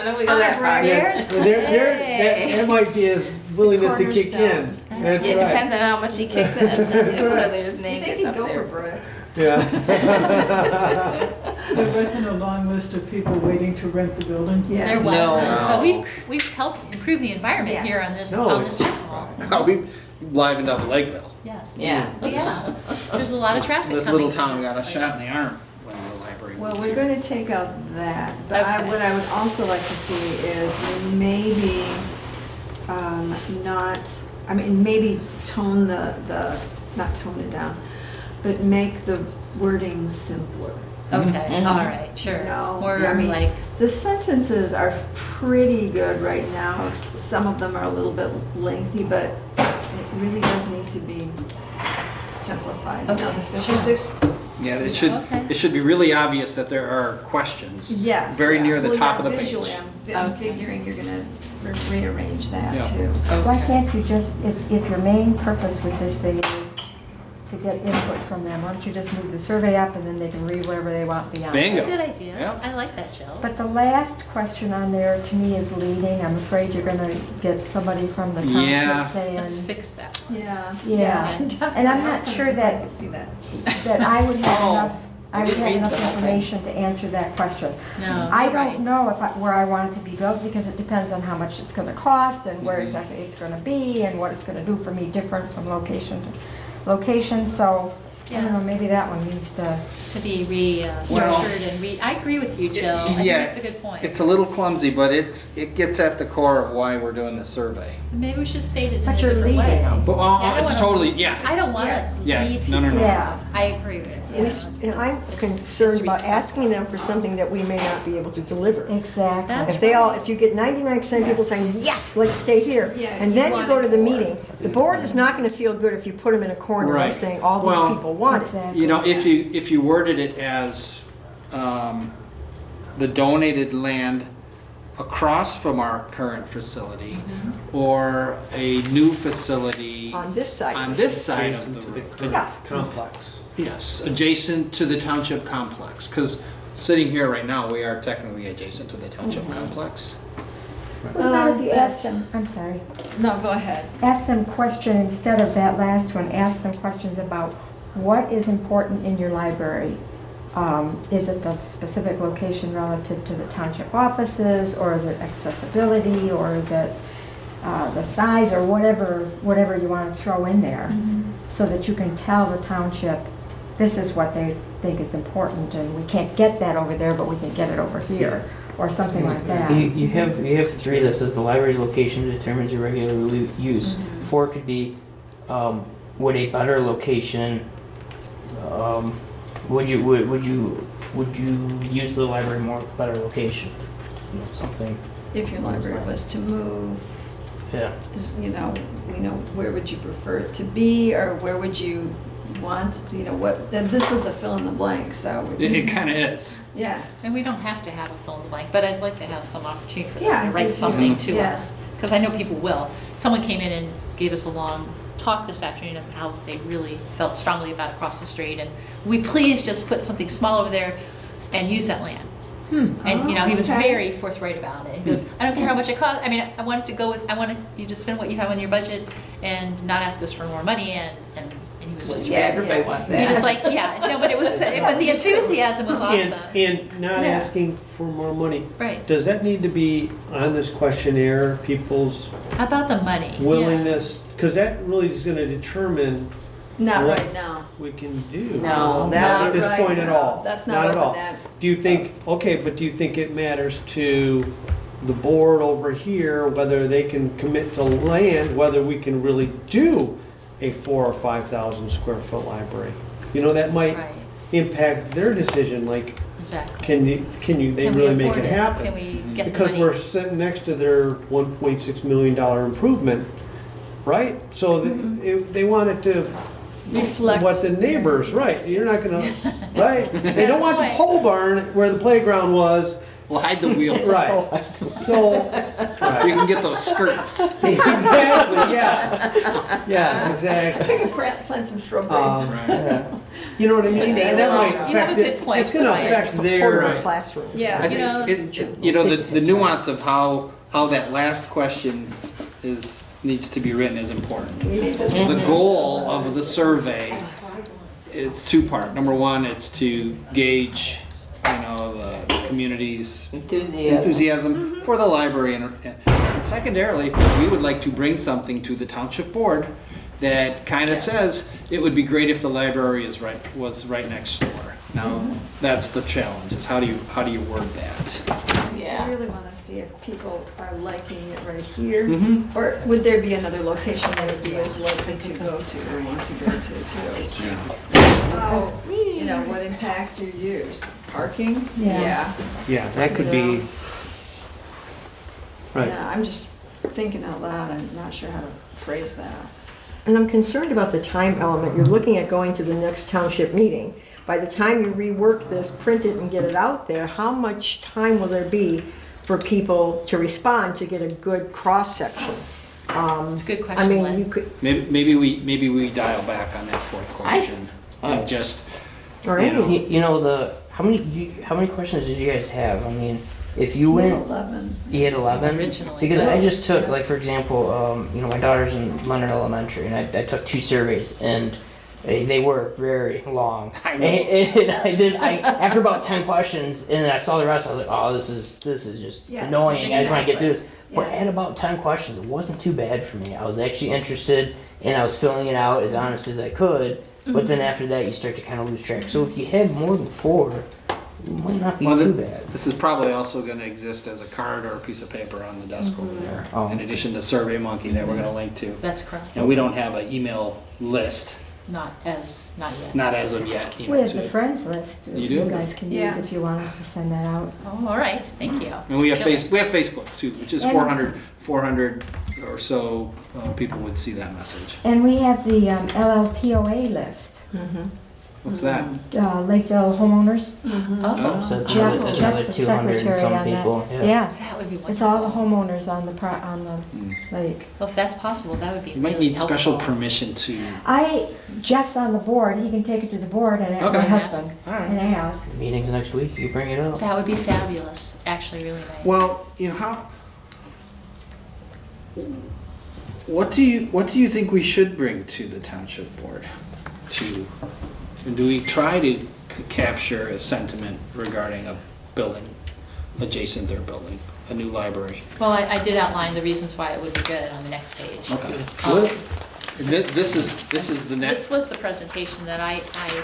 don't we go that far. That might be his willingness to kick in. Cornerstone. That's It right. depends on how much he kicks in, whether his name They gets can up go for there. Brett. Yeah. There wasn't a long list of people waiting to rent the building. Yeah. There wasn't, No. but we've helped improve the environment Yes. here on this No. strip mall. Oh, we livened up Lakeville. Yes. Yeah. Oh, yeah. There's a lot of traffic This coming little to town this got a place. shot in the arm when the library. Well, moved we're here. gonna take out that, but Okay. what I would also like to see is maybe, maybe tone not tone it down, but make the wording simpler. Okay, Mhm. all right, sure. No, More I mean, like, The sentences are pretty good right now. Some of them are a little bit lengthy, but it really does need to be simplified. You know, Okay, the sure. 56 Yeah, Okay. it should be really obvious that there are questions. Yeah. Very yeah. near the Well, top yeah, of the page. visually, I'm Okay. figuring you're gonna rearrange that Yeah. too. Why okay. can't you just, if your main purpose with this thing is to get input from them, why don't you just move the survey up and then they can read whatever they want beyond? Bingo. That's a good idea. Yeah. I like that, Jill. But the last question on there to me is leading. I'm afraid you're gonna get somebody from the Yeah. township saying Let's fix that one. Yeah. Yeah. Yes, And definitely. I'm I was not kinda sure surprised that- to see that. that I would have Oh, enough, I would didn't have read enough the whole thing. information to answer that question. No, I you're don't right. know where I want it to be built because it depends on how much it's gonna cost and where exactly it's gonna be and what it's gonna do for me different from location to location, so, I don't Yeah. know, maybe that one needs to, To be restructured and I agree with you, Jill. I think Yeah, that's a good point. It's a little clumsy, but it gets at the core of why we're doing the survey. Maybe we should state it in a but you're different leading way. them. But Yeah, I don't it's wanna- totally, yeah. I don't want Yes. to Yeah, lead no, no, people. no. Yeah. I agree with you. And I'm It's concerned about disrespectful. asking them for something that we may not be able to deliver. Exactly. That's If you get 99% of people saying, yes, let's stay here, Yeah, and you then you want go it to the more. meeting, the board is not gonna feel good if you put them in a corner by Right. saying all Well, these people want it. Exactly. You know, if you worded it as the donated land across from our current facility or a new facility On this side. on this side of Adjacent to the the road. Yeah. complex. Yes, adjacent to the township complex, because sitting here right now, we are technically adjacent to the township complex. What about if you ask that's- them, I'm sorry, No, go ahead. ask them question, instead of that last one, ask them questions about what is important in your library? Is it the specific location relative to the township offices, or is it accessibility, or is it the size, or whatever you want to throw in there, so that you can tell the township, this is what they think is important, and we can't get that over there, but we can get it over here, or something like that. You have three. This is the library's location determines your regular use. 4 could be, would a better location, would you use the library more better location? You know, something. If your library was to move, Yeah. where would you prefer it to be, or where would you want, and this is a fill in the blank, so. It kind of is. Yeah, And we don't have to have a fill in the blank, but I'd like to have some opportunity for Yeah, them to write gives you- something to yeah. us. Because I know people will. Someone came in and gave us a long talk this afternoon of how they really felt strongly about across the street. And we please just put something small over there and use that land. And, he was okay. very forthright about it. He goes, I don't care how much it costs. I mean, I wanted you to spend what you have on your budget and not ask us for more money. And he was just Yeah, everybody wants He just that. but it was, but the enthusiasm was awesome. And not Yeah. asking for more money. Right. Does that need to be on this questionnaire, people's About the money. yeah. willingness? Because that really is going to determine not What? right now. we can do. No, Not that at this right point at now. all. That's not at open all. that. Do you think, but do you think it matters to the board over here, whether they can commit to land, whether we can really do a 4,000 or 5,000 square foot library? That might Right, impact their decision, like, exactly. can they Can we really make afford it happen? Can we get the Because money? we're sitting next to their $1.6 million improvement, right? So they want it to Reflect. what the neighbors, right? You're not gonna, right? They don't want the Right. pole barn where the playground was We'll hide the wheels. Right. So, You can get those skirts. exactly, yes. Yes, exactly. We can plant some shrubbery. Right. You know what I mean? They And that live might on- You have a affect good it. point, It's gonna Brian. affect Portable their, classrooms. Yeah. I think, you know, the nuance of how that last question needs to be written is important. We need to. The goal of the survey is two-part. Number one, it's to gauge, you know, the community's enthusiasm for the library. And secondarily, we would like to bring something to the township board that kind of says, it would be great if the library was right next door. Now, that's the challenge, is how do you word that? Yeah. I really want to see if people are liking it right here, Mhm. or would there be another location they would be as likely to go to or want to go to too? How, you know, what impacts your use? Parking? Yeah. yeah, that could be, right. Yeah, I'm just thinking out loud, I'm not sure how to phrase that. And I'm concerned about the time element. You're looking at going to the next township meeting. By the time you rework this, print it, and get it out there, how much time will there be for people to respond to get a good cross-section? It's a good I question, mean, Lynn. you could, Maybe we dial back on that fourth question. And just, or You any. know. You know, how many questions did you guys have? I mean, if you went, 11. you had 11? Originally. Because I just took, like, for example, you know, my daughter's in Leonard Elementary, and I took 2 surveys, and they were very long. I know. And after about 10 questions, and then I saw the rest, I was like, oh, this is just Yeah, annoying. I just want to get through this. But Yeah. at about 10 questions, it wasn't too bad for me. I was actually interested, and I was filling it out as honest as I could. But then after that, you start to kind of lose track. So if you had more than 4, it might not be well, too bad. this is probably also gonna exist as a card or a piece of paper on the desk over there. Oh. In addition to SurveyMonkey that we're gonna link to. That's correct. And we don't have an email list, Not yet. not as of yet. you know, We have to- the friends list You do? you guys can use Yeah. if you want us to send that out. Oh, all right, thank you. And we have Sure. we have Facebook too, which is And- 400 or so people would see that message. And we have the LLPOA list, What's that? Lakeville homeowners. Oh, So it's Jeff- another Jeff's the 200 and secretary some on that. people. Yeah, that would be wonderful. it's all the homeowners on the lake. Well, if that's possible, that would be You might really need special helpful. permission to. Jeff's on the board, he can take it to the board and Okay. my husband, All right. and ask. Meetings next week, you bring it up. That would be fabulous, actually really nice. Well, you know how. What do you think we should bring to the township board? And do we try to capture a sentiment regarding a building adjacent to their building, a new library? Well, I did outline the reasons why it would be good on the next page. Okay. Um, This is the next. This was the presentation that I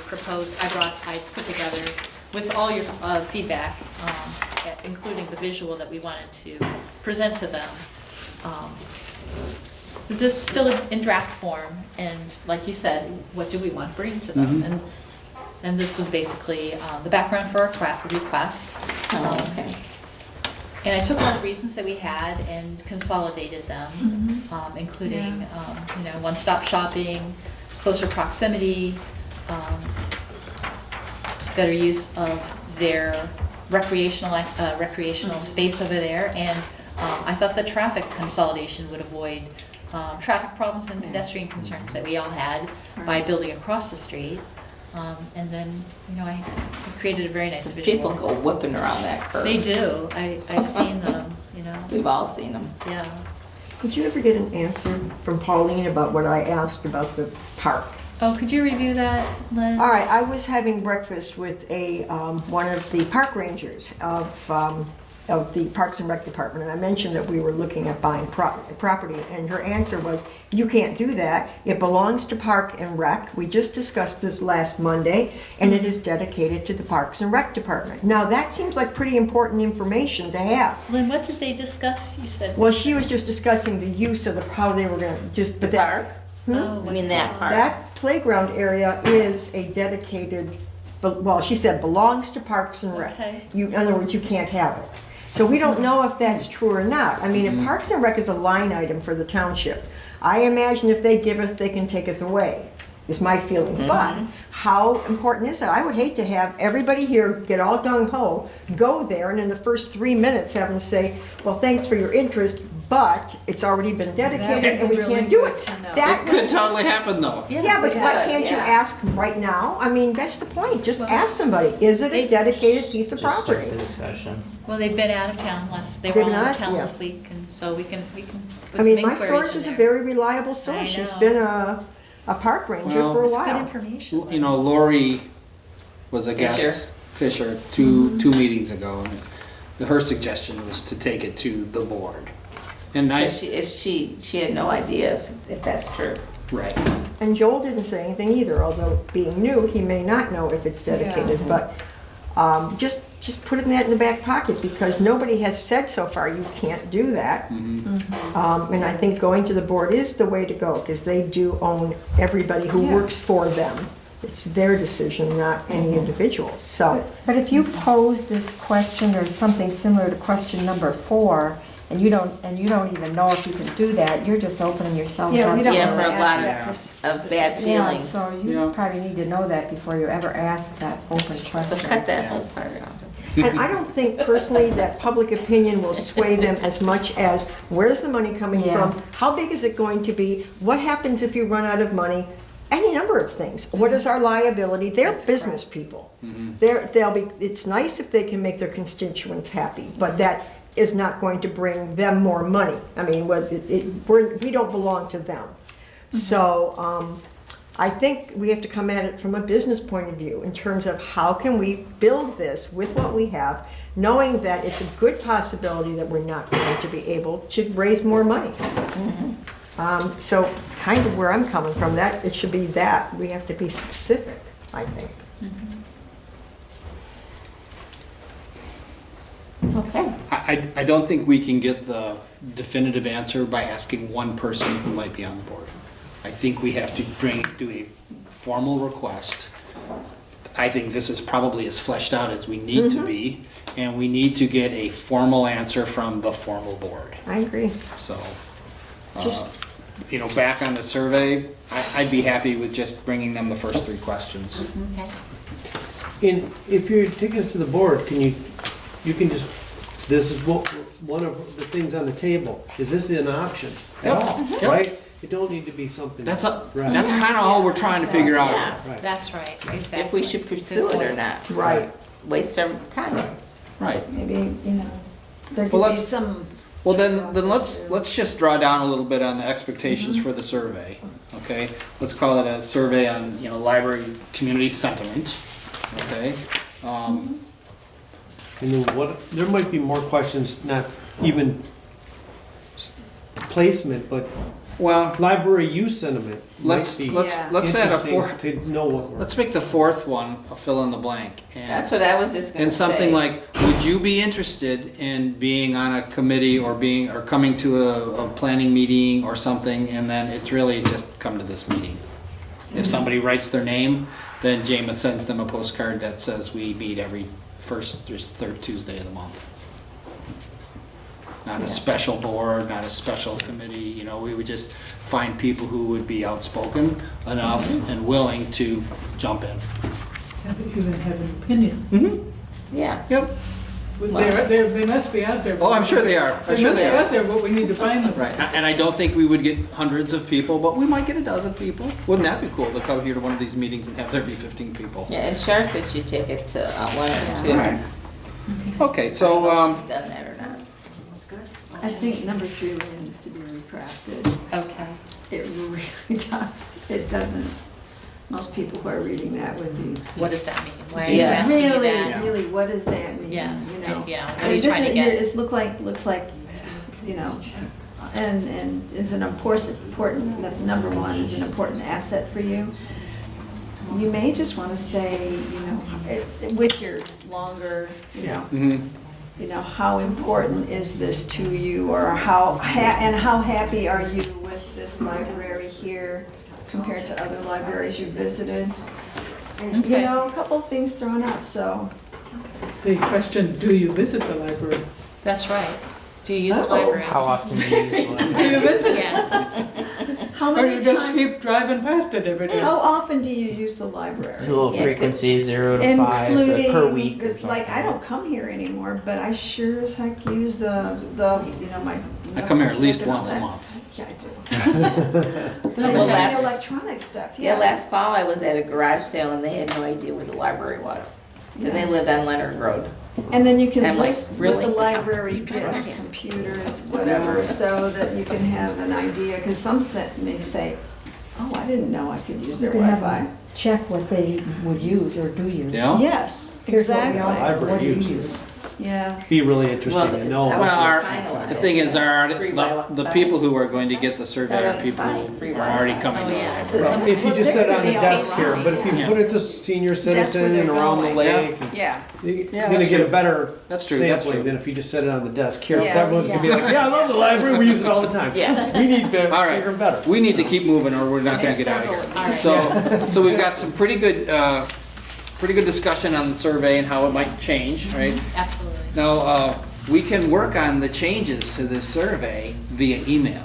proposed, I put together with all your feedback, including the visual that we wanted to present to them. This is still in draft form, and like you said, what do we want to bring to them? Mhm. And this was basically the background for our request. Okay. And I took all the reasons that we had and consolidated them, including, one-stop shopping, closer proximity, better use of their recreational space over there, and I thought the traffic consolidation would avoid traffic problems and pedestrian concerns that we all had by building across the street. And then, I created a very nice visual. People go whipping around that curve. They do. I've seen them, We've all seen them. yeah. Could you ever get an answer from Pauline about what I asked about the park? Oh, could you review that, Lynn? All right, I was having breakfast with one of the park rangers of the Parks and Rec Department, and I mentioned that we were looking at buying property, and her answer was, you can't do that. It belongs to Park and Rec. We just discussed this last Monday, and it is dedicated to the Parks and Rec Department. Now, that seems like pretty important information to have. Lynn, what did they discuss? You said. Well, she was just discussing the use of how they were gonna, but that. Park? Oh, I mean, that part. That playground area is a dedicated, well, she said belongs to Parks and Rec. Okay. In other words, you can't have it. So we don't know if that's true or not. I mean, if Parks and Rec is a line item for the township, I imagine if they give it, they can take it away, is my feeling. But how important is that? I would hate to have everybody here get all gung-ho, go there, and in the first 3 minutes have them say, well, thanks for your interest, but it's already been dedicated and we can't do it. That It could was- totally happen though. Yeah, but why can't you Yeah. ask right now? I mean, that's the point. Just ask somebody, is it a dedicated piece of Just start property? the discussion. Well, they've been out of town they were They've all been out of out, town yeah. this week, and so we can put I some mean, my inquiries source in is a there. very reliable source. She's know. been a park ranger Well, for a It's good while. information. You know, Lori was a guest, Fisher, two meetings ago, and her suggestion was to take it to the board. And I, If she had no idea if that's true. right, And Joel didn't say anything either, although being new, he may not know if it's dedicated, but just put that in the back pocket, because nobody has said so far you can't do that. And I think going to the board is the way to go, because they do own everybody who Yeah. works for them. It's their decision, not any individual's, so. But if you pose this question or something similar to question number 4, and you don't even know if you can do that, you're just opening yourselves Yeah, up. we don't Yeah, wanna for a ask lot that of bad Yeah, feelings. so Yeah. you probably need to know that before you ever ask that open So question. cut that whole part out. And I don't think personally that public opinion will sway them as much as, where's the money coming Yeah. from? How big is it going to be? What happens if you run out of money? Any number of things. What is our liability? They're business people. It's nice if they can make their constituents happy, but that is not going to bring them more money. I mean, we don't belong to them. So, I think we have to come at it from a business point of view in terms of how can we build this with what we have, knowing that it's a good possibility that we're not going to be able to raise more money. So kind of where I'm coming from, that it should be that. We have to be specific, I think. Okay. I don't think we can get the definitive answer by asking one person who might be on the board. I think we have to do a formal request. I think this is probably as fleshed out as we need to be, and we need to get a formal answer from the formal board. I agree. So, Just- you know, back on the survey, I'd be happy with just bringing them the first 3 questions. Okay. And if you're taking it to the board, you can just, this is one of the things on the table. Is this an option at Yep. all, Yep. right? It don't need to be something. That's Right. kind of all we're trying to figure out. Yeah. Right. That's right, exactly. If we should pursue it or not. Right. Waste our time. Right. Maybe, you know, there Well, could be let's- some. Well, then let's just draw down a little bit on the expectations for the survey, okay? Let's call it a survey on, you know, library community sentiment, okay? And then there might be more questions, not even placement, but Well, library use sentiment. might let's be let's Yeah. let's add a interesting fourth. To know what we're. Let's make the 4th one a fill in the blank. That's what I was just gonna say. And something like, would you be interested in being on a committee or coming to a planning meeting or something? And then it's really just come to this meeting. If somebody writes their name, then Jameis sends them a postcard that says we meet every first or third Tuesday of the month. Not a special board, not a special committee, you know, we would just find people who would be outspoken enough and willing to jump in. Even have an opinion. Yeah. Yep. But they must be out there. Oh, I'm sure they are. I'm They sure must they be are. out there, but we need to find them. Right, and I don't think we would get hundreds of people, but we might get a dozen people. Wouldn't that be cool to come here to one of these meetings and have there be 15 people? Yeah, and Shar said she'd take it to one or two. Alright. Okay, so, She's done that or not. I think number 3 really needs to be recrafted. Okay. It really does. It doesn't, most people who are reading that would be. What does that mean? Why are you Yeah. asking me Really, that? really, what does that mean? Yes, You know? yeah, what I are mean, you this trying to is- get? It looks like, you know, and is an important, the number 1 is an important asset for you. You may just want to say, you know, with your longer, you know, mhm. you know, how important is this to you, or how happy are you with this library here compared to other libraries you visited? And, you Okay. know, a couple of things thrown out, so. The question, do you visit the library? That's right. Do you use the Oh. library? How often do you use the Do library? you visit? Yes. How Or many you just times, keep driving past it every day. how often do you use the A library? little Yeah. frequency, 0 to 5 Including, per week or because like, I something. don't come here anymore, but I sure as heck use the, you know, my. I come here at least and all once a that. month. Yeah, I do. No, Well, but that's last- the electronic stuff, Yeah, yes. last fall I was at a garage sale and they had no idea where the library was. And they lived on Leonard Road. And then you I'm can like, list what really? the library drive gets, by it. computers, whatever, so that you can have an idea, because some may say, oh, I didn't know I could use You their can have Wi-Fi. them check what they would use or do use. Yeah? Yes, Here's what we exactly, offer, what do you Library use? yeah. Be really interesting to know. Well, our- Well, The thing is, Free by the what? people who are going to get the survey are people Free who are Wi-Fi. already coming. Oh, yeah. Well, If you just set it on the Well, desk they're here, but if you Yeah. put it to senior citizen they're and around the going. lake, Yeah. you're Yeah, gonna that's get a true. better That's true, that's sampling true. than if you just set it on the desk here. Yeah. Everyone's gonna be like, yeah, I love the library, we use it all the time. Yeah. We need to All right. bigger and better. We need to keep moving or we're not gonna get out of here. So we've got some pretty good discussion on the survey and how it might change, right? Absolutely. Now, we can work on the changes to this survey via email.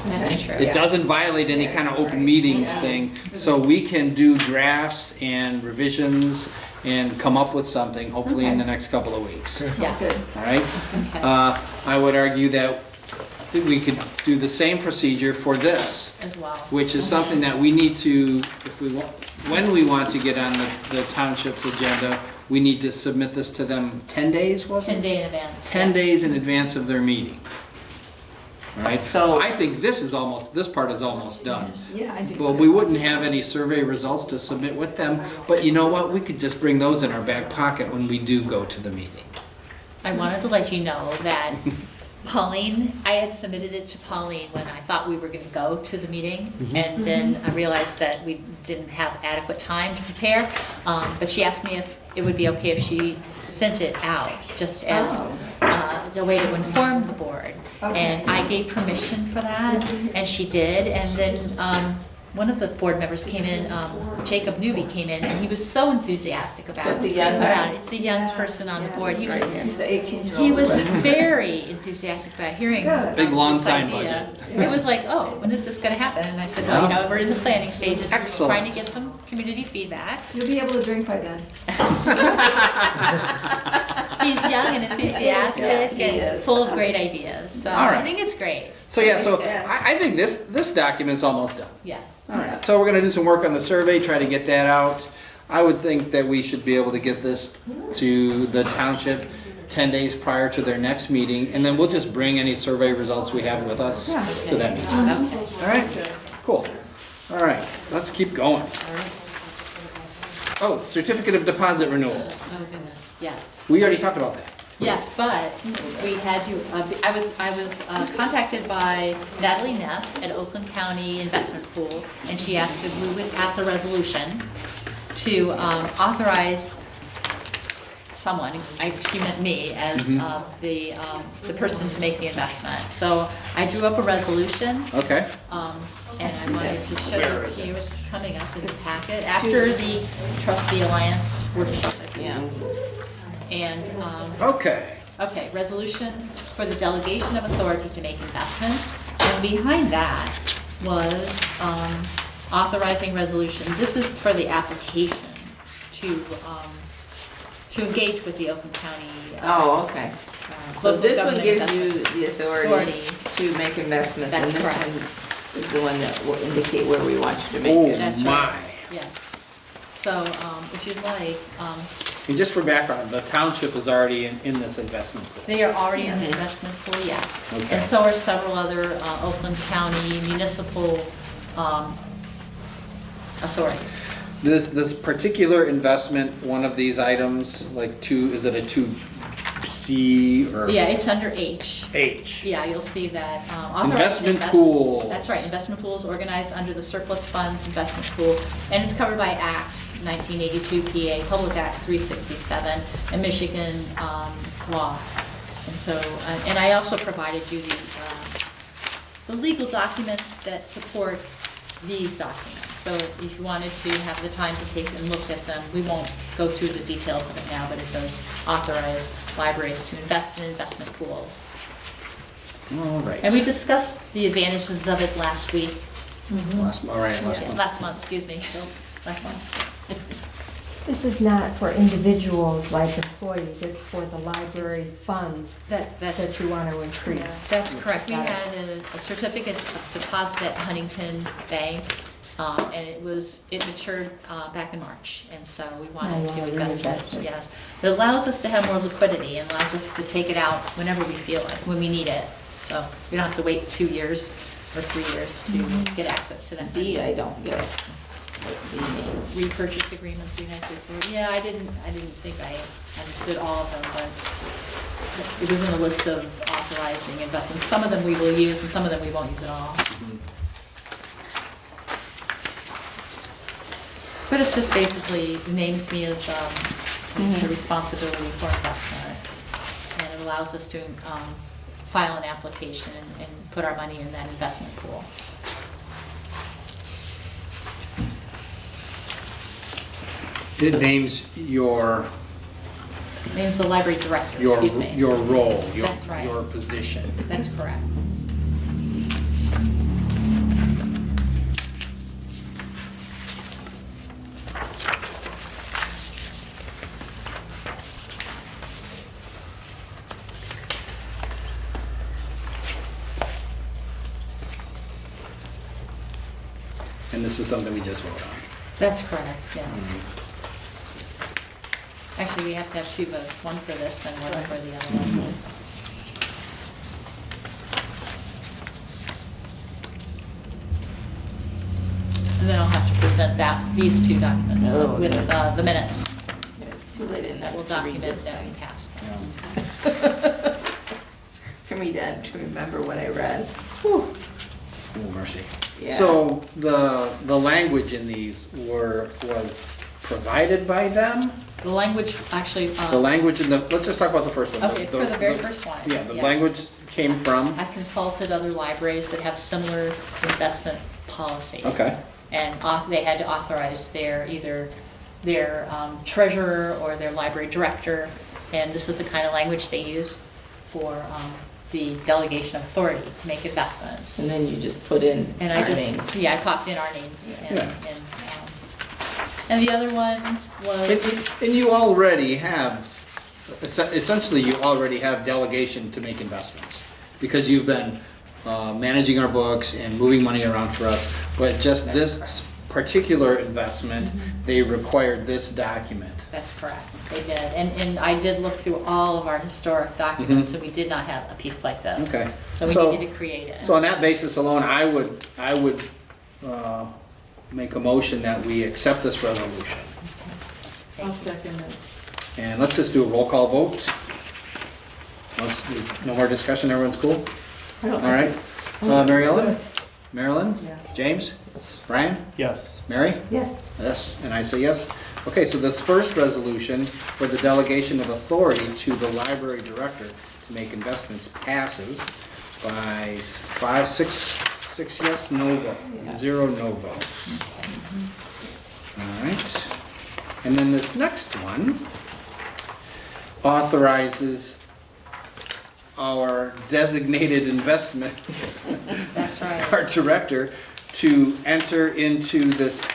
That's true. It doesn't violate any kind of open meetings thing, so we can do drafts and revisions and come up with something, hopefully in the next couple of weeks. Yes. All right? Okay. I would argue that we could do the same procedure for this, As well. which is something that we need to, if we want, when we want to get on the township's agenda, we need to submit this to them 10 days, was it? 10 day in advance. 10 days in advance of their meeting. All right? So- I think this part is almost done. Yeah, I do Well, too. we wouldn't have any survey results to submit with them, but you know what? We could just bring those in our back pocket when we do go to the meeting. I wanted to let you know that Pauline, I had submitted it to Pauline when I thought we were gonna go to the meeting. And then I realized that we didn't have adequate time to prepare. But she asked me if it would be okay if she sent it out, just as the way to inform the board. And I gave permission for that, and she did. And then one of the board members came in, Jacob Newby came in, and he was so enthusiastic about The young guy? it. It's the young person on the board. He was He's the 18-year-old. he was very enthusiastic about hearing Good. Big, long this sign idea. It was like, oh, when is this gonna happen? And I said, well, you Yeah. know, we're in the planning stages, Excellent. trying to get some community feedback. You'll be able to drink by then. He's young and enthusiastic Yes, he and is. full of great ideas, so All I right. think it's great. So yeah, so Yes. I think this document's almost done. Yes. All right, so we're gonna do some work on the survey, try to get that out. I would think that we should be able to get this to the township 10 days prior to their next meeting, and then we'll just bring any survey results we have with us to that meeting. Okay. All right, cool. All right, let's keep going. Oh, certificate of deposit renewal. Oh goodness, yes. We already talked about that. Yes, but we had to, I was contacted by Natalie Neff at Oakland County Investment Pool, and she asked if we would pass a resolution to authorize someone, she meant me, as the person to make the investment. So I drew up a resolution, Okay. and I wanted to show it to you. It's coming up in the packet after the trustee alliance workshop, I think. And, Okay. okay, resolution for the delegation of authority to make investments. And behind that was authorizing resolution. This is for the application to engage with the Oakland County. Oh, okay. So Local this one government gives you investment. the authority to make investments, and That's this correct. one is the one that will indicate where we want you to make Oh it. That's my. right. Yes. So if you'd like, And just for background, the township is already in this investment pool. they are already in this investment pool, yes. Okay. And so are several other Oakland County municipal authorities. This particular investment, one of these items, like is it a 2C or? Yeah, it's under H. H. Yeah, you'll see that. Authorized Investment pools. That's right, investment pools organized under the surplus funds investment pool. And it's covered by Acts 1982 PA, Public Act 367, and Michigan law. And so, and I also provided you the legal documents that support these documents. So if you wanted to have the time to take and look at them, we won't go through the details of it now, but it does authorize libraries to invest in investment pools. All right. And we discussed the advantages of it last week. All right, last Yes, one. last month, excuse me, last month. This is not for individuals like employees, it's for the library funds That's that you want to increase. That's correct. We Got it. had a certificate of deposit at Huntington Bank, and it matured back in March, and so we wanted Oh, to wow, invest reinvest it. it. Yes. It allows us to have more liquidity and allows us to take it out whenever we feel it, when we need it. So we don't have to wait 2 years or 3 years to get access to that. D, I don't get what D means. Repurchase agreements, the United States Board. Yeah, I didn't think I understood all of them, but it was in a list of authorizing investments. Some of them we will use and some of them we won't use at all. But it's just basically names me as the responsibility for investment. And it allows us to file an application and put our money in that investment pool. It names your Names the library director, excuse me. your role, That's right. your position. That's correct. And this is something we just voted on. That's correct, yes. Actually, we have to have 2 votes, one for this and one for the other one. And then I'll have to present these 2 documents Oh, with okay. the minutes It's too late at that night will to read document this that we thing. passed. For me to remember what I read. Oh, mercy. Yeah. So the language in these was provided by them? The language, actually, The language in let's just talk about the first one. okay, for the very first one. Yeah, the yes. language came from, I consulted other libraries that have similar investment policies. Okay. And they had to authorize either their treasurer or their library director, and this is the kind of language they use for the delegation of authority to make investments. And then you just put in And I our just, names. yeah, I popped in our names, Yeah. and the other one was, and you already have, essentially you already have delegation to make investments. Because you've been managing our books and moving money around for us, but just this particular investment, they required this document. that's correct, they did. And I did look through all of our historic documents, and we did not have a piece like this. Okay. So we So- needed to create it. So on that basis alone, I would make a motion that we accept this resolution. I'll second it. And let's just do a roll call vote. No more discussion, everyone's cool? I don't All right. Mary Ellen? Marilyn? Yes. James? Brian? Yes. Mary? Yes. Yes, and I say yes. Okay, so this first resolution for the delegation of authority to the library director to make investments passes by 6 yes, no vote, 0 no votes. All right. And then this next one authorizes our designated investment, That's right. our director, to enter into this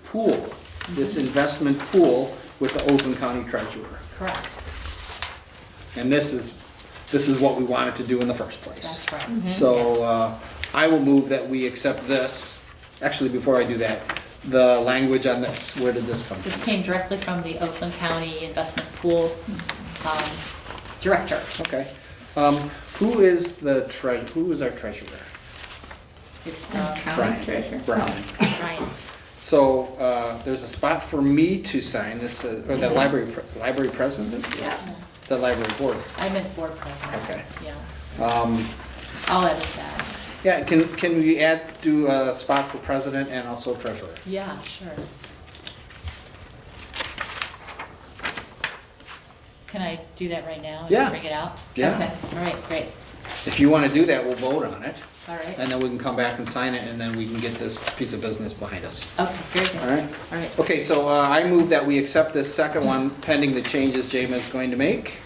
pool, this investment pool with the Oakland County Treasurer. Correct, And this is what we wanted to do in the first place. that's right. So I will move that we accept this. Actually, before I do that, the language on this, where did this come This from? came directly from the Oakland County Investment Pool Director. Okay. Who is our treasurer? It's County Brian. treasurer. Brian. Ryan. So there's a spot for me to sign this, or the library president? Yeah. The library board. I meant board president. Okay. Yeah, I'll edit that. Yeah, can we do a spot for president and also treasurer? Yeah, sure. Can I do that right now? Yeah. Just bring it out? Yeah. Okay, all right, great. If you want to do that, we'll vote on it, All right. and then we can come back and sign it, and then we can get this piece of business behind us. Okay, very good. All right? All right. Okay, so I move that we accept this second one pending the changes James is going to make.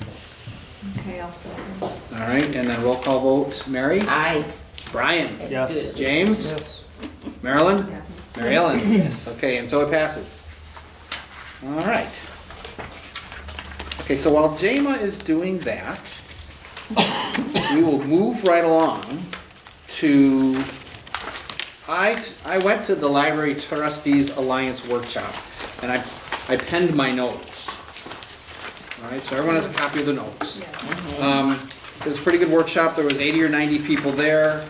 Okay, I'll second. All right, and then roll call vote, Mary? Aye. Brian? Yes. Good. James? Yes. Marilyn? Yes. Mary Ellen? Yes, okay, and so it passes. All right. Okay, so while Jema is doing that, we will move right along to, I went to the Library Trustees Alliance Workshop, and I penned my notes. All right, so everyone has a copy of the notes. It was a pretty good workshop, there was 80 or 90 people there.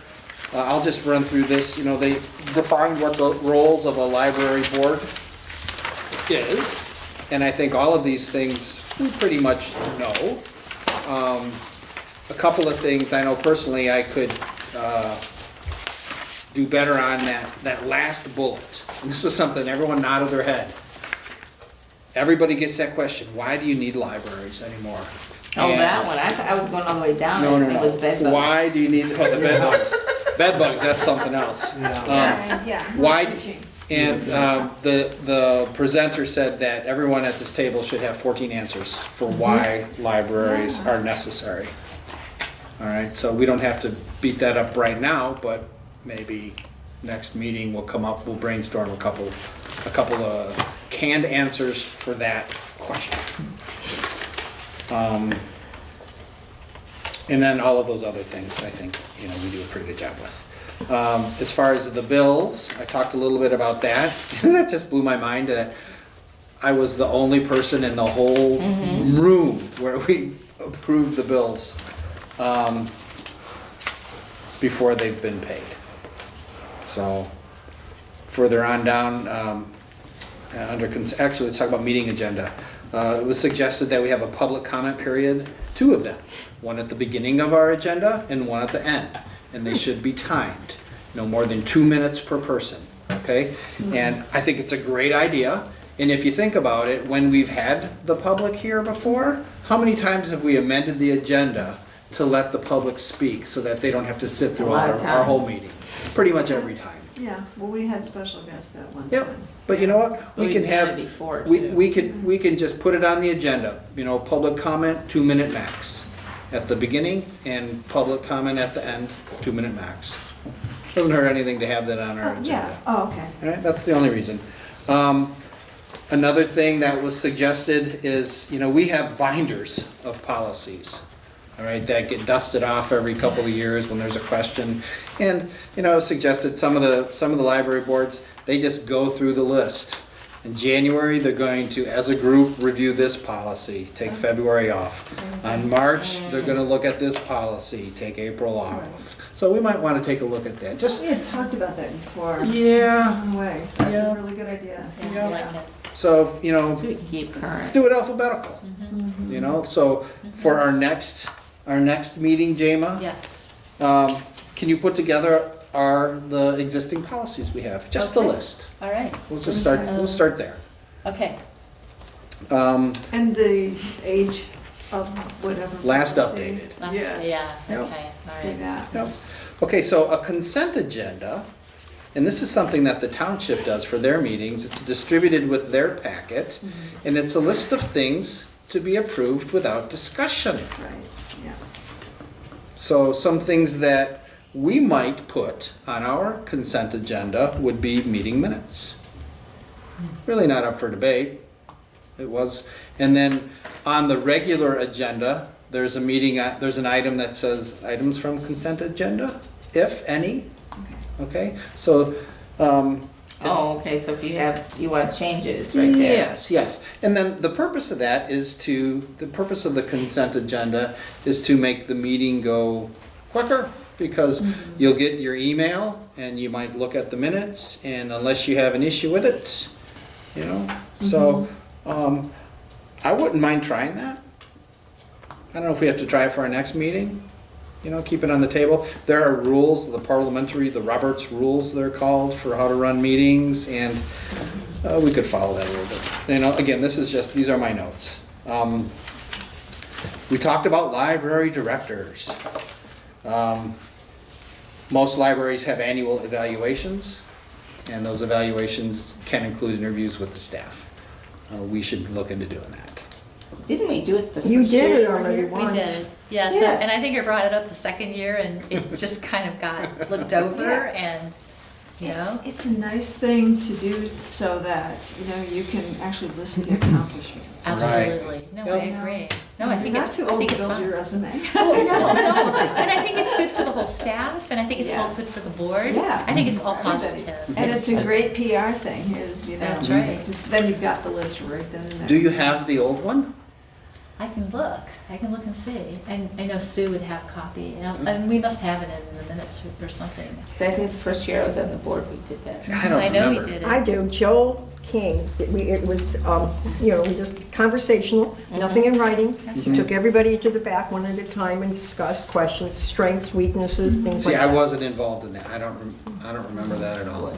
I'll just run through this, you know, they defined what the roles of a library board is, and I think all of these things we pretty much know. A couple of things I know personally I could do better on that last bullet. And this was something everyone nodded their head. Everybody gets that question, why do you need libraries anymore? Oh, And- that one, I was going all the way down, No, no, it was bed no. bugs. Why do you need, oh, the bed bugs. Bed bugs, that's something else. Yeah. Why, Teaching. and the presenter said that everyone at this table should have 14 answers for why libraries are necessary. All right, so we don't have to beat that up right now, but maybe next meeting we'll come up, we'll brainstorm a couple of canned answers for that question. And then all of those other things, I think, you know, we do a pretty good job with. As far as the bills, I talked a little bit about that, and that just blew my mind that I was the only person in the whole room where we approved the bills before they've been paid. So further on down, actually, let's talk about meeting agenda. It was suggested that we have a public comment period, 2 of them, one at the beginning of our agenda and one at the end, and they should be timed, no more than 2 minutes per person, okay? And I think it's a great idea, and if you think about it, when we've had the public here before, how many times have we amended the agenda to let the public speak so that they don't have to sit through A lot of our whole times. meeting? Pretty much every time. Yeah, well, we had special guests that one Yep, time. but you know what? We We've can done have, it before, we too. we can just put it on the agenda, you know, public comment, 2-minute max. At the beginning and public comment at the end, 2-minute max. Doesn't hurt anything to have that on our Oh, agenda. yeah, oh, okay. All right, that's the only reason. Another thing that was suggested is, you know, we have binders of policies, all right, that get dusted off every couple of years when there's a question. And, you know, it was suggested some of the library boards, they just go through the list. In January, they're going to, as a group, review this policy, take February off. On March, they're gonna look at this policy, take April off. So we might wanna take a look at that, just, We had talked about that before. yeah. No way, that's Yeah. a really good idea. Yeah, I like it. So, you know, So we can keep let's current. do it alphabetical, you know? So for our next meeting, Jema, Yes, can you put together the existing policies we have? Just the Okay. list. all right, We'll start there. okay. And the age of whatever. Last policy. updated. Let's- Yeah. Yeah, Yep. okay, Let's all do right. that. Yep. Okay, so a consent agenda, and this is something that the township does for their meetings. It's distributed with their packet, and it's a list of things to be approved without discussion. Right, yeah. So some things that we might put on our consent agenda would be meeting minutes. Really not up for debate. It was, and then on the regular agenda, there's there's an item that says items from consent agenda, if any. Okay, so, Oh, okay, so if you want to change it, it's right there. yes. And then the purpose of that is the purpose of the consent agenda is to make the meeting go quicker, because you'll get your email and you might look at the minutes, and unless you have an issue with it, you know, so, I wouldn't mind trying that. I don't know if we have to try it for our next meeting, you know, keep it on the table. There are rules, the Roberts rules they're called, for how to run meetings, and we could follow that a little bit. You know, again, these are my notes. We talked about library directors. Most libraries have annual evaluations, and those evaluations can include interviews with the staff. We should look into doing that. Didn't we do it the first You did year it we were already here? once. We did, yes, Yes. and I think I brought it up the second year, and it just kind of got looked over, and you know? It's a nice thing to do so that, you know, you can actually list the accomplishments. Absolutely. No, I Yep. agree. No, I think You're it's, not too I old think to it's build fun. your resume. Oh, no, no, and I think it's good for the whole staff, and I think it's all good Yes. for the board. Yeah. I think it's all Everybody. positive. And it's a great PR thing, is, you know. That's right. Just, then you've got the list right then and there. Do you have the old one? I can look and see. And I know Sue would have copy, and we must have it in the minutes or something. I think the first year I was on the board, we did that. I don't I know we remember. did I it. do. Joel King, it was, you know, just conversational, nothing in writing. He took everybody to the back one at a time and discussed questions, strengths, weaknesses, things See, like I that. wasn't involved in that. I don't remember that at all.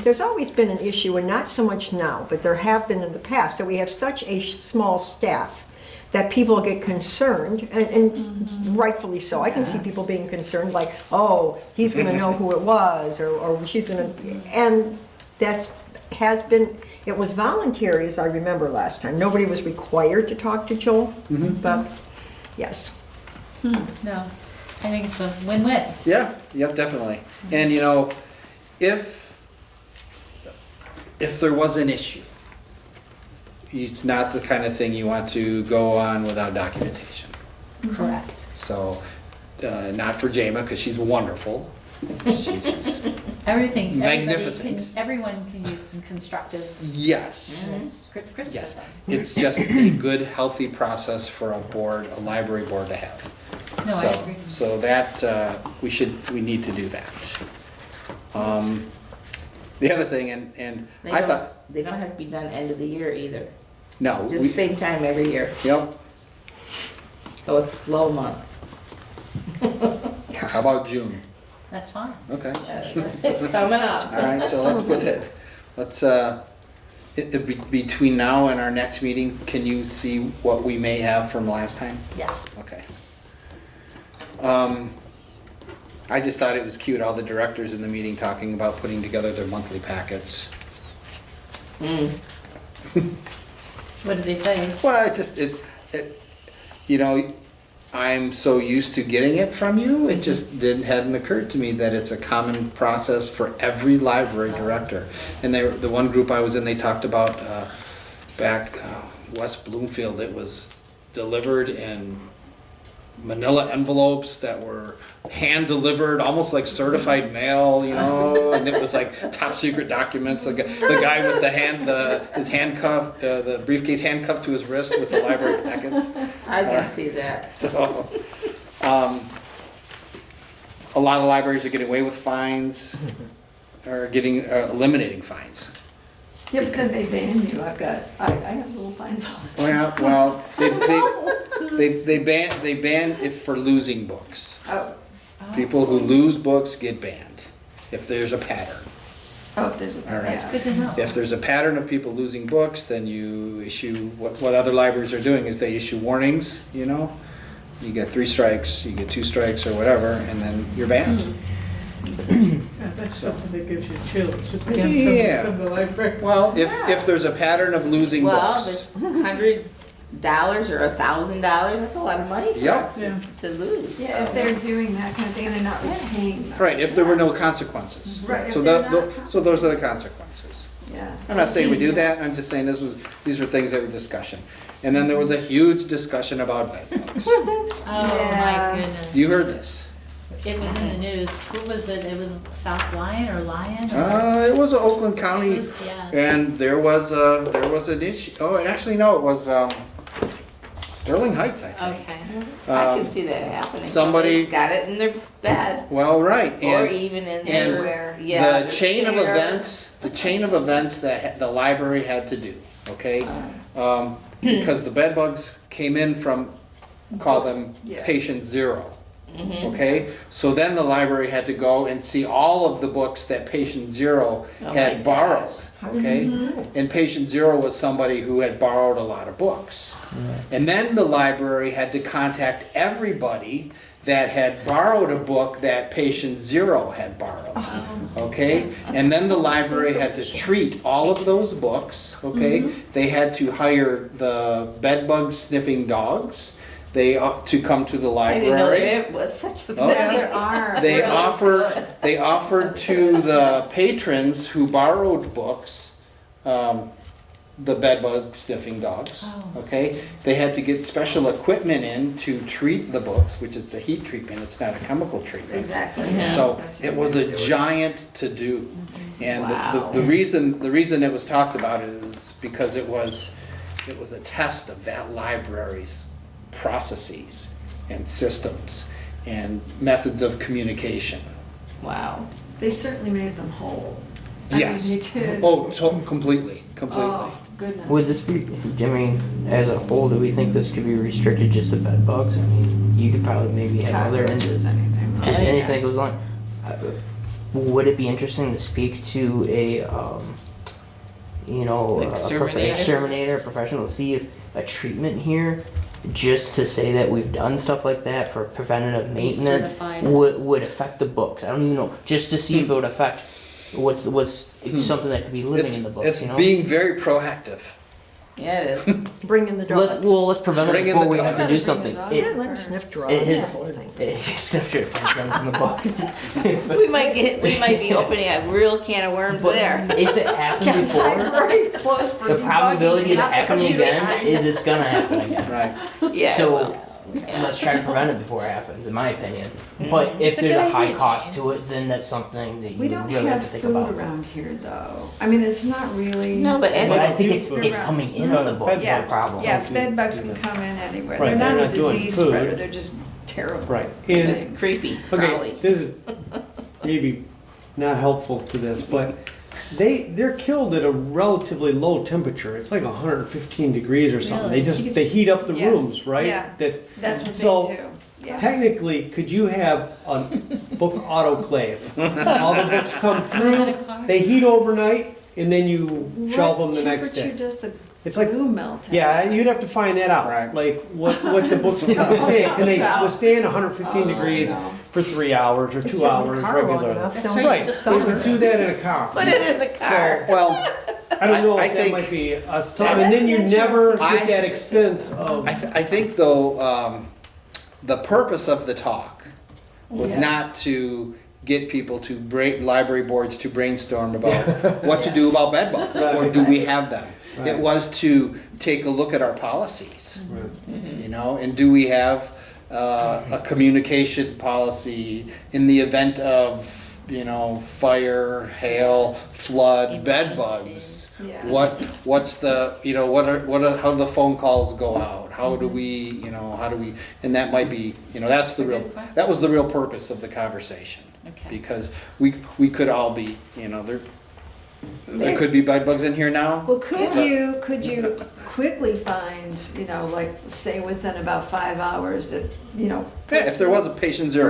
There's always been an issue, and not so much now, but there have been in the past, that we have such a small staff that people get concerned, and rightfully so. I can see people being concerned, like, oh, he's gonna know who it was, or she's gonna, and it was voluntary, as I remember last time. Nobody was required to talk to Joel, but, yes. No, I think it's a win-win. Yeah, yep, definitely. And you know, if there was an issue, it's not the kind of thing you want to go on without documentation. Correct. So, not for Jama, because she's wonderful. She's, Everything, Magnificent. everyone can use some constructive yes, yes. criticism. It's just a good, healthy process for a board, a library board to have. No, I agree. So that, we need to do that. The other thing, and They I don't- thought, They don't have to be done end of the year either, no, just same time every year, yep, so it's slow month. how about June? That's fine. Okay. It's coming up. All right, so let's put it, between now and our next meeting, can you see what we may have from last time? Yes. Okay. I just thought it was cute, all the directors in the meeting talking about putting together their monthly packets. What did they say? Well, you know, I'm so used to getting it from you, it just hadn't occurred to me that it's a common process for every library director. And the one group I was in, they talked about back West Bloomfield, it was delivered in manila envelopes that were hand delivered, almost like certified mail, you know, and it was like top secret documents. Like the guy with his handcuff, the briefcase handcuffed to his wrist with the library packets. I can see that. So, a lot of libraries are getting away with fines, or eliminating fines. Yeah, but then they ban you. I have little fines all the time. Well, they ban it for losing books. Oh, People who lose books get banned if there's a pattern. if there's a. All right. That's good to know. If there's a pattern of people losing books, then you issue, what other libraries are doing is they issue warnings, you know? You get 3 strikes, you get 2 strikes or whatever, and then you're banned. That's something that gives you chills. To ban Yeah. something from the library. Well, if there's a pattern of losing Well, books, $100 or $1,000, that's a lot of money for Yep. us Yeah. to lose. Yeah, if they're doing that kind of thing and they're not repaying them. right, if there were no consequences. Right, if So they're that, not so those are the consequences. Yeah. I'm not saying we do that, I'm just saying these were things that were discussion. And then there was a huge discussion about bed bugs. Oh, my Yes. goodness. You heard this. It was in the news. What was it? It was South Lion or Lion? Or- It was Oakland It County, was, yes. and there was an issue. Oh, and actually, no, it was Sterling Heights, I think. Okay. I can see that happening. somebody- Somebody's got it in their bed, Well, right, or and even in and their, yeah. the their chain of chair. events that the library had to do, okay? Because the bed bugs came in from, call them Yes. patient 0. Okay, so then the library had to go and see all of the books that patient 0 Oh had my borrowed. gosh. Okay, and patient 0 was somebody who had borrowed a lot of books. And then the library had to contact everybody that had borrowed a book that patient 0 had borrowed. Okay, and then the library had to treat all of those books. Okay, they had to hire the bed bug sniffing dogs. to come to the I didn't know library. there was such a Oh, yeah. There are. They offered to the patrons who borrowed books, the bed bug sniffing dogs, okay? They had to get special equipment in to treat the books, which is a heat treatment, it's not a chemical treatment. Exactly. So That's it the was way a to do it. giant to-do. And Wow. the reason it was talked about is because it was a test of that library's processes and systems and methods of communication. Wow. They certainly made them whole. I mean, Yes. they did. Oh, completely. Oh, goodness. Would this be, I mean, as a whole, do we think this could be restricted just to bed bugs? I mean, you could probably maybe have other, Cockroaches, anything. just Oh, yeah. anything goes on. Would it be interesting to speak to a, you know, Exterminator. exterminator, professional, to see if a treatment here, just to say that we've done stuff like that for preventative maintenance, certified would affect the books? I don't even know, just to see if it would affect what's something that could be living in the books, It's you know? being very proactive. Yeah, it is. Bring in the dogs. Let's prevent Bring it in before the we have to dogs. do Bring the something. dogs. Yeah, let them sniff drugs. It that is- whole thing. Sniff shit drugs in the book. We might be opening a real can of worms But there. if it happened before, Right, close for the debugging, probability of it not happening again computer. is it's gonna happen again. Right. Yeah. So, well, and let's try to prevent it before it happens, in my opinion. But if It's a there's good a high idea, cost to James. it, then that's something that you We don't really have have to think food about. around here, though. I mean, it's not really. No, but But I any, think it's Food. coming in No, on the book, bed is Yeah, the problem. Yeah, bed bugs can come in anywhere. Right, They're they're not a not doing disease food. spreader, they're just terrible. Right, and, it's creepy, okay, crawly. this is maybe not helpful to this, but they're killed at a relatively low temperature. It's like 115 degrees or something. They Really? they heat up the Yes, rooms, right? yeah. That That's what So, they do. Yeah. technically, could you have a book autoclave? All the books come through, they heat overnight, and then you shelve them the next What temperature day. does the It's like, glue melt at? yeah, you'd have to find that out. Right. Like what the books can withstand. Can they South. withstand 115 degrees no. for 3 hours or They 2 sit in the hours car long regularly? enough, That's don't right. they? Right, Just they would do that in a car. Put it in the car. Well, I don't know I if that think- might be a thought, and then you That's never interesting. get that expense of. I think though, the purpose of the talk was not to get people to library boards to brainstorm about what to do about bed bugs, or do we have them? It Right. was to take a look at our policies, Right. you know, and do we have a communication policy in the event of, you know, fire, hail, flood, bed Emergency. bugs? Yeah. What's the, you know, how do the phone calls go out? How do we, you know, and that might be, you know, that's the That's a real, good question. that was the real purpose of the conversation. Okay. Because we could all be, you know, there could be bed bugs in here now. Well, could But- you quickly find, you know, like, say within about 5 hours, if, you know. Yeah, if there was a patient zero.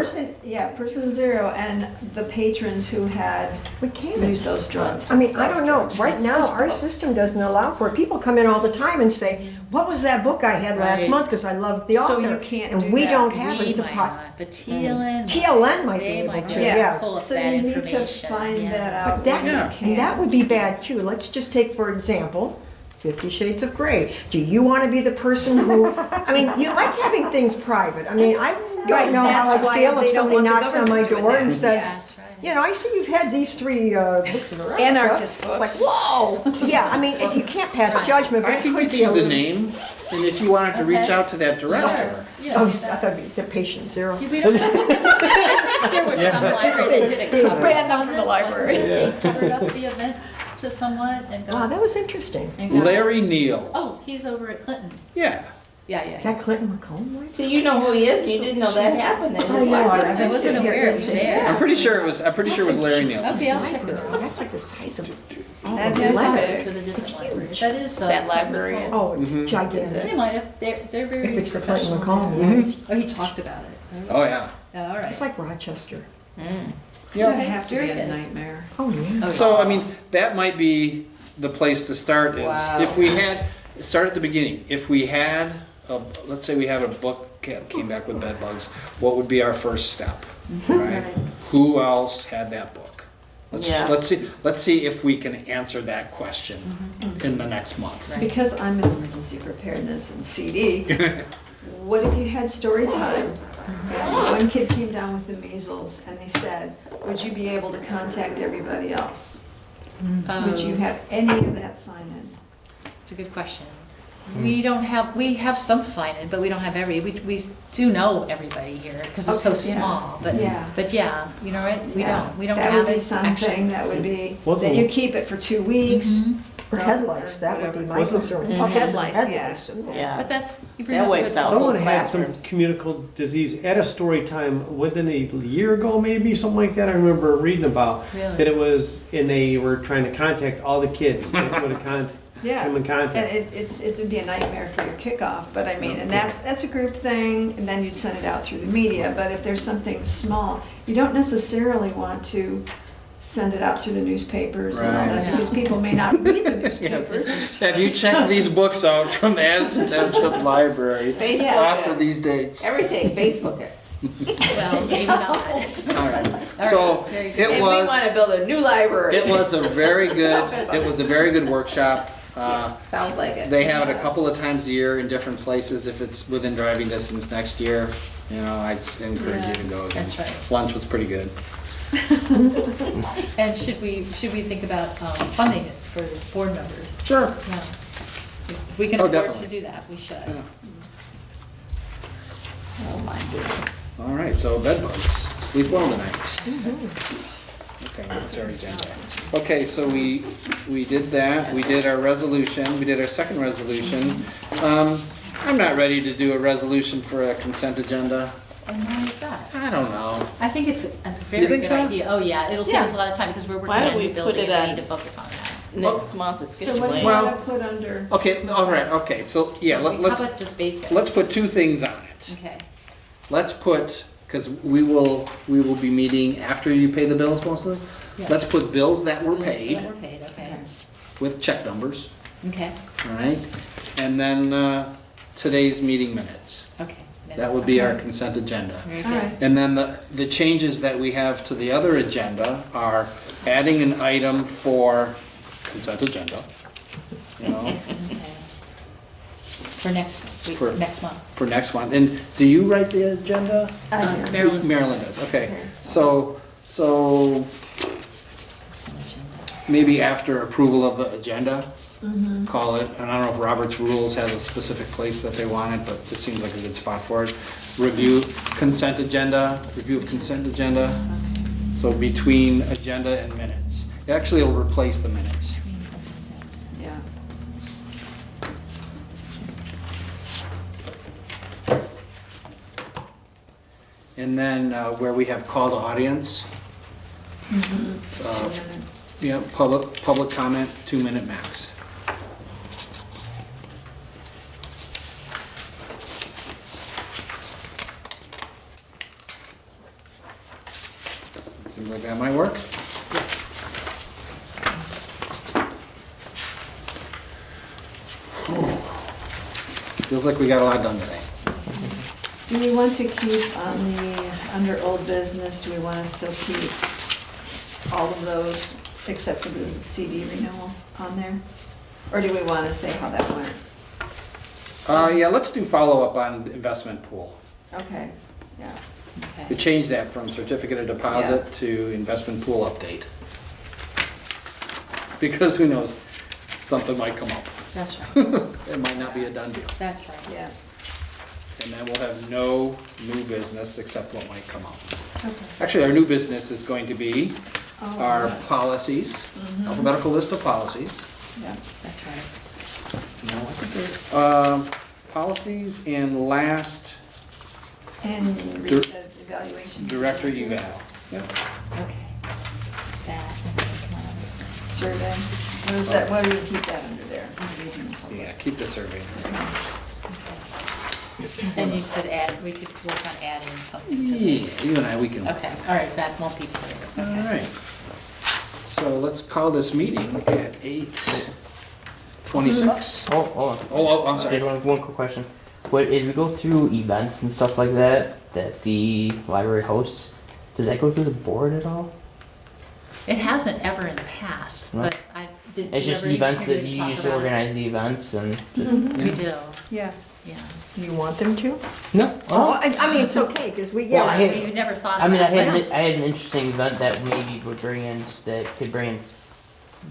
Person zero, and the patrons who had We can't. used those drugs. I mean, I don't know, Drugs. right now, our system doesn't allow for it. People come in all the time and say, what was that book I had last Right. month, because I loved the So author. you can't And do we that. don't have it, We it's a might pro- not, but TLN. TLN might be They able might to, be able yeah. to pull up So that you need to information. find yeah. that But out that, when you and can. that would be bad too. Let's just take, for example, 50 Shades of Grey. Do you want to be the person who, I mean, you like having things private. I mean, I Right, don't know how that's I'd why feel they if don't somebody want the knocks on my government doing door that. and says, That's right. you know, I see you've had these 3 books in a row. Anarchist It's books. like, whoa! Yeah, I mean, if you can't pass judgment, but I it can could get be a you the little. name, and if you wanted to reach Okay. out to that director. Yes, yeah, Oh, I exactly. thought it'd be patient zero. We don't, I think there was some library that did a cover Ban them on from the this, library. wasn't it? They covered up the event to somewhat and Wow, got. that was interesting. and got- Larry Neal. Oh, he's over at Clinton. Yeah. Yeah, Is yeah. that Clinton McComb? So you know who he is, you didn't know that happened in his I know, life. I've I been wasn't sitting here aware it was thinking, there. I'm pretty sure it was Larry Neal. Okay, I'll check it library, out. that's like the size of all That of is the Yes, library. big. those are the different It's libraries. huge. That is. That library is. Oh, it's Mhm. gigantic. They might have, they're very If it's the Clinton professional. McComb, yeah. Oh, he talked about it. Oh, yeah. Oh, all right. It's like Rochester. Does Okay, that have to very be a good. nightmare? Oh, yeah. Oh, So, I mean, that might be the place to start is, Wow. if we had, start at the beginning. If we had, let's say we have a book came back with bed bugs, what would be our first step? Right? Who else had that book? Yeah. Let's see if we can answer that question in the next month. Right. Because I'm in emergency preparedness and CD, what if you had story time? And one kid came down with the measles and they said, would you be able to contact everybody else? Would you have any of that sign in? It's a good question. We have some sign-in, but we don't have we do know everybody here, because it's so Okay, yeah. small, but yeah, you know, right, we Yeah, don't that have would be it something actually. that would be, Wasn't- that you keep it for 2 weeks. Or head lice, that would be my Wasn't- concern. Oh, head lice, Head yeah. lice. Yeah. But that's, you bring That up a wipes good out point. Someone whole had some classrooms. communicable disease at a story time within a year ago, maybe, something like that. I remember reading about. Really? That it was, and they were trying to contact all the kids that would have come in And contact. it would be a nightmare for your kickoff, but I mean, and that's a group thing, and then you'd send it out through the media, but if there's something small, you don't necessarily want to send it out through the newspapers and all Right. that, Yeah. because people may not read the newspapers. Have you checked these books out from the Addison Township Library Facebook after it. these dates? Everything, Facebook it. Well, maybe not. All right, so very good. it If we want was, to build a new library. it was a very good workshop. Sounds like it. They have it a couple of times a year in different places. If it's within driving distance next year, you know, I'd encourage you to go again. That's right. Lunch was pretty good. And should we think about funding it for board members? Sure. Yeah. If we can Oh, afford definitely. to do that, we should. Yeah. Oh, my goodness. All right, so bed bugs, sleep well tonight. Okay, that's our agenda. Okay, so we did that, we did our resolution, we did our second resolution. I'm not ready to do a resolution for a consent agenda. And why is that? I don't know. I think it's a very think good so? idea. Oh, yeah, it'll save us a lot of time, because we're working Why don't on a we new put building it and we on- need to focus on that. Next month it's So what do you getting late. Well- want to put under? Okay, all right, okay, so, yeah, How let's, about just basic? let's put two things on it. Okay, Let's put, because we will be meeting after you pay the bills mostly. Yeah. Let's put bills that were Bills paid that were paid, okay, with check numbers, okay, all right? And then today's meeting minutes. okay. That would be our consent agenda. Very All good. right. And then the changes that we have to the other agenda are adding an item for consent agenda, you know, Okay. For next week, For- next month. for next month. And do you write the agenda? Maryland's Marilyn agenda. does, okay. Okay. So Consent agenda. maybe after approval of the agenda, call it, and I don't know if Robert's Rules has a specific place that they want it, but it seems like a good spot for it. Review consent agenda, review of consent agenda. So between agenda and minutes. Actually, it'll replace the minutes. Yeah. And then where we have call to audience, yeah, public comment, 2-minute max. Seems like that might work. Feels like we got a lot done today. Do we want to keep on the, under old business, do we want to still keep all of those except for the CD renewal on there? Or do we want to say how that went? Yeah, let's do follow-up on investment pool. Okay, yeah. We Okay. changed that from certificate of deposit to investment pool update. Because who knows, something might come up. That's right, It might not be a done deal. that's right. Yeah. And then we'll have no new business except what might come up. Okay. Actually, our new business is going to be Oh, our yes. policies, alphabetical list of policies. Yeah. That's right. No, wasn't there? Policies and last And Dir- evaluation. director eval. Yep. Okay. That, and there's one other. Survey. What is that, why do we keep that under there? Yeah, keep the survey. And you said add, we could work on adding something to Yeah, this. you and I, we can. Okay, all right, that won't be clear. All Okay. right. So let's call this meeting at 8:26. Oh, hold on. Oh, I'm Just sorry. one quick question. What, as we go through events and stuff like that the library hosts, does that go through the board at all? It hasn't ever in the past, No. but I did. It's just ever events hear that you talk used about to it? organize the events and. We do, Yeah. Yeah. You want them to? No. Oh, I mean, it's okay, because we, Well, I yeah. had- You never thought I of mean, I that. had an interesting event that maybe would bring in that could bring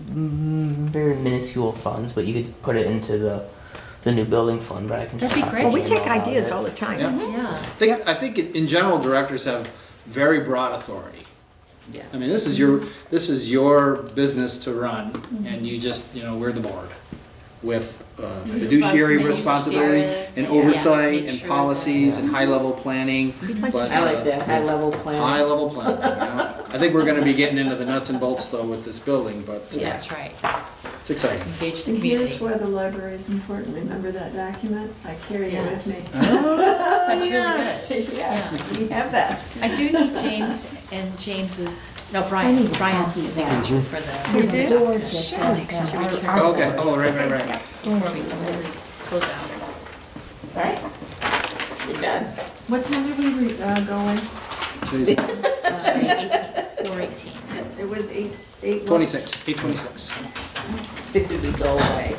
in very minuscule funds, but you could put it into the new building fund. But I can. That'd be talk to great. Well, we Jim take about ideas it. all the time. Yeah. Yeah. I think in general, directors have very broad authority. Yeah. I mean, this is your business to run, and you just, we're the board with fiduciary Make responsibility sure- and yeah, oversight make and sure policies and high-level planning. But, I like that, high level plan. High-level planning, I think we're gonna be getting into the nuts and bolts though with this building, but Yeah, that's right. it's exciting. Engage the And here's community. where the library is important. Remember that document? I carry it with Yes. me. That's really Yes, good. yes, we have that. I do need James's, no, I Brian, need a copy Brian's of that. signature for the, You do? The board that Sure. says that our- Okay, oh, right. before we really close out. Right? You're done. What time did we going? Today's Today, 18th, 4/18. It was 8. 8:26. Did we go away?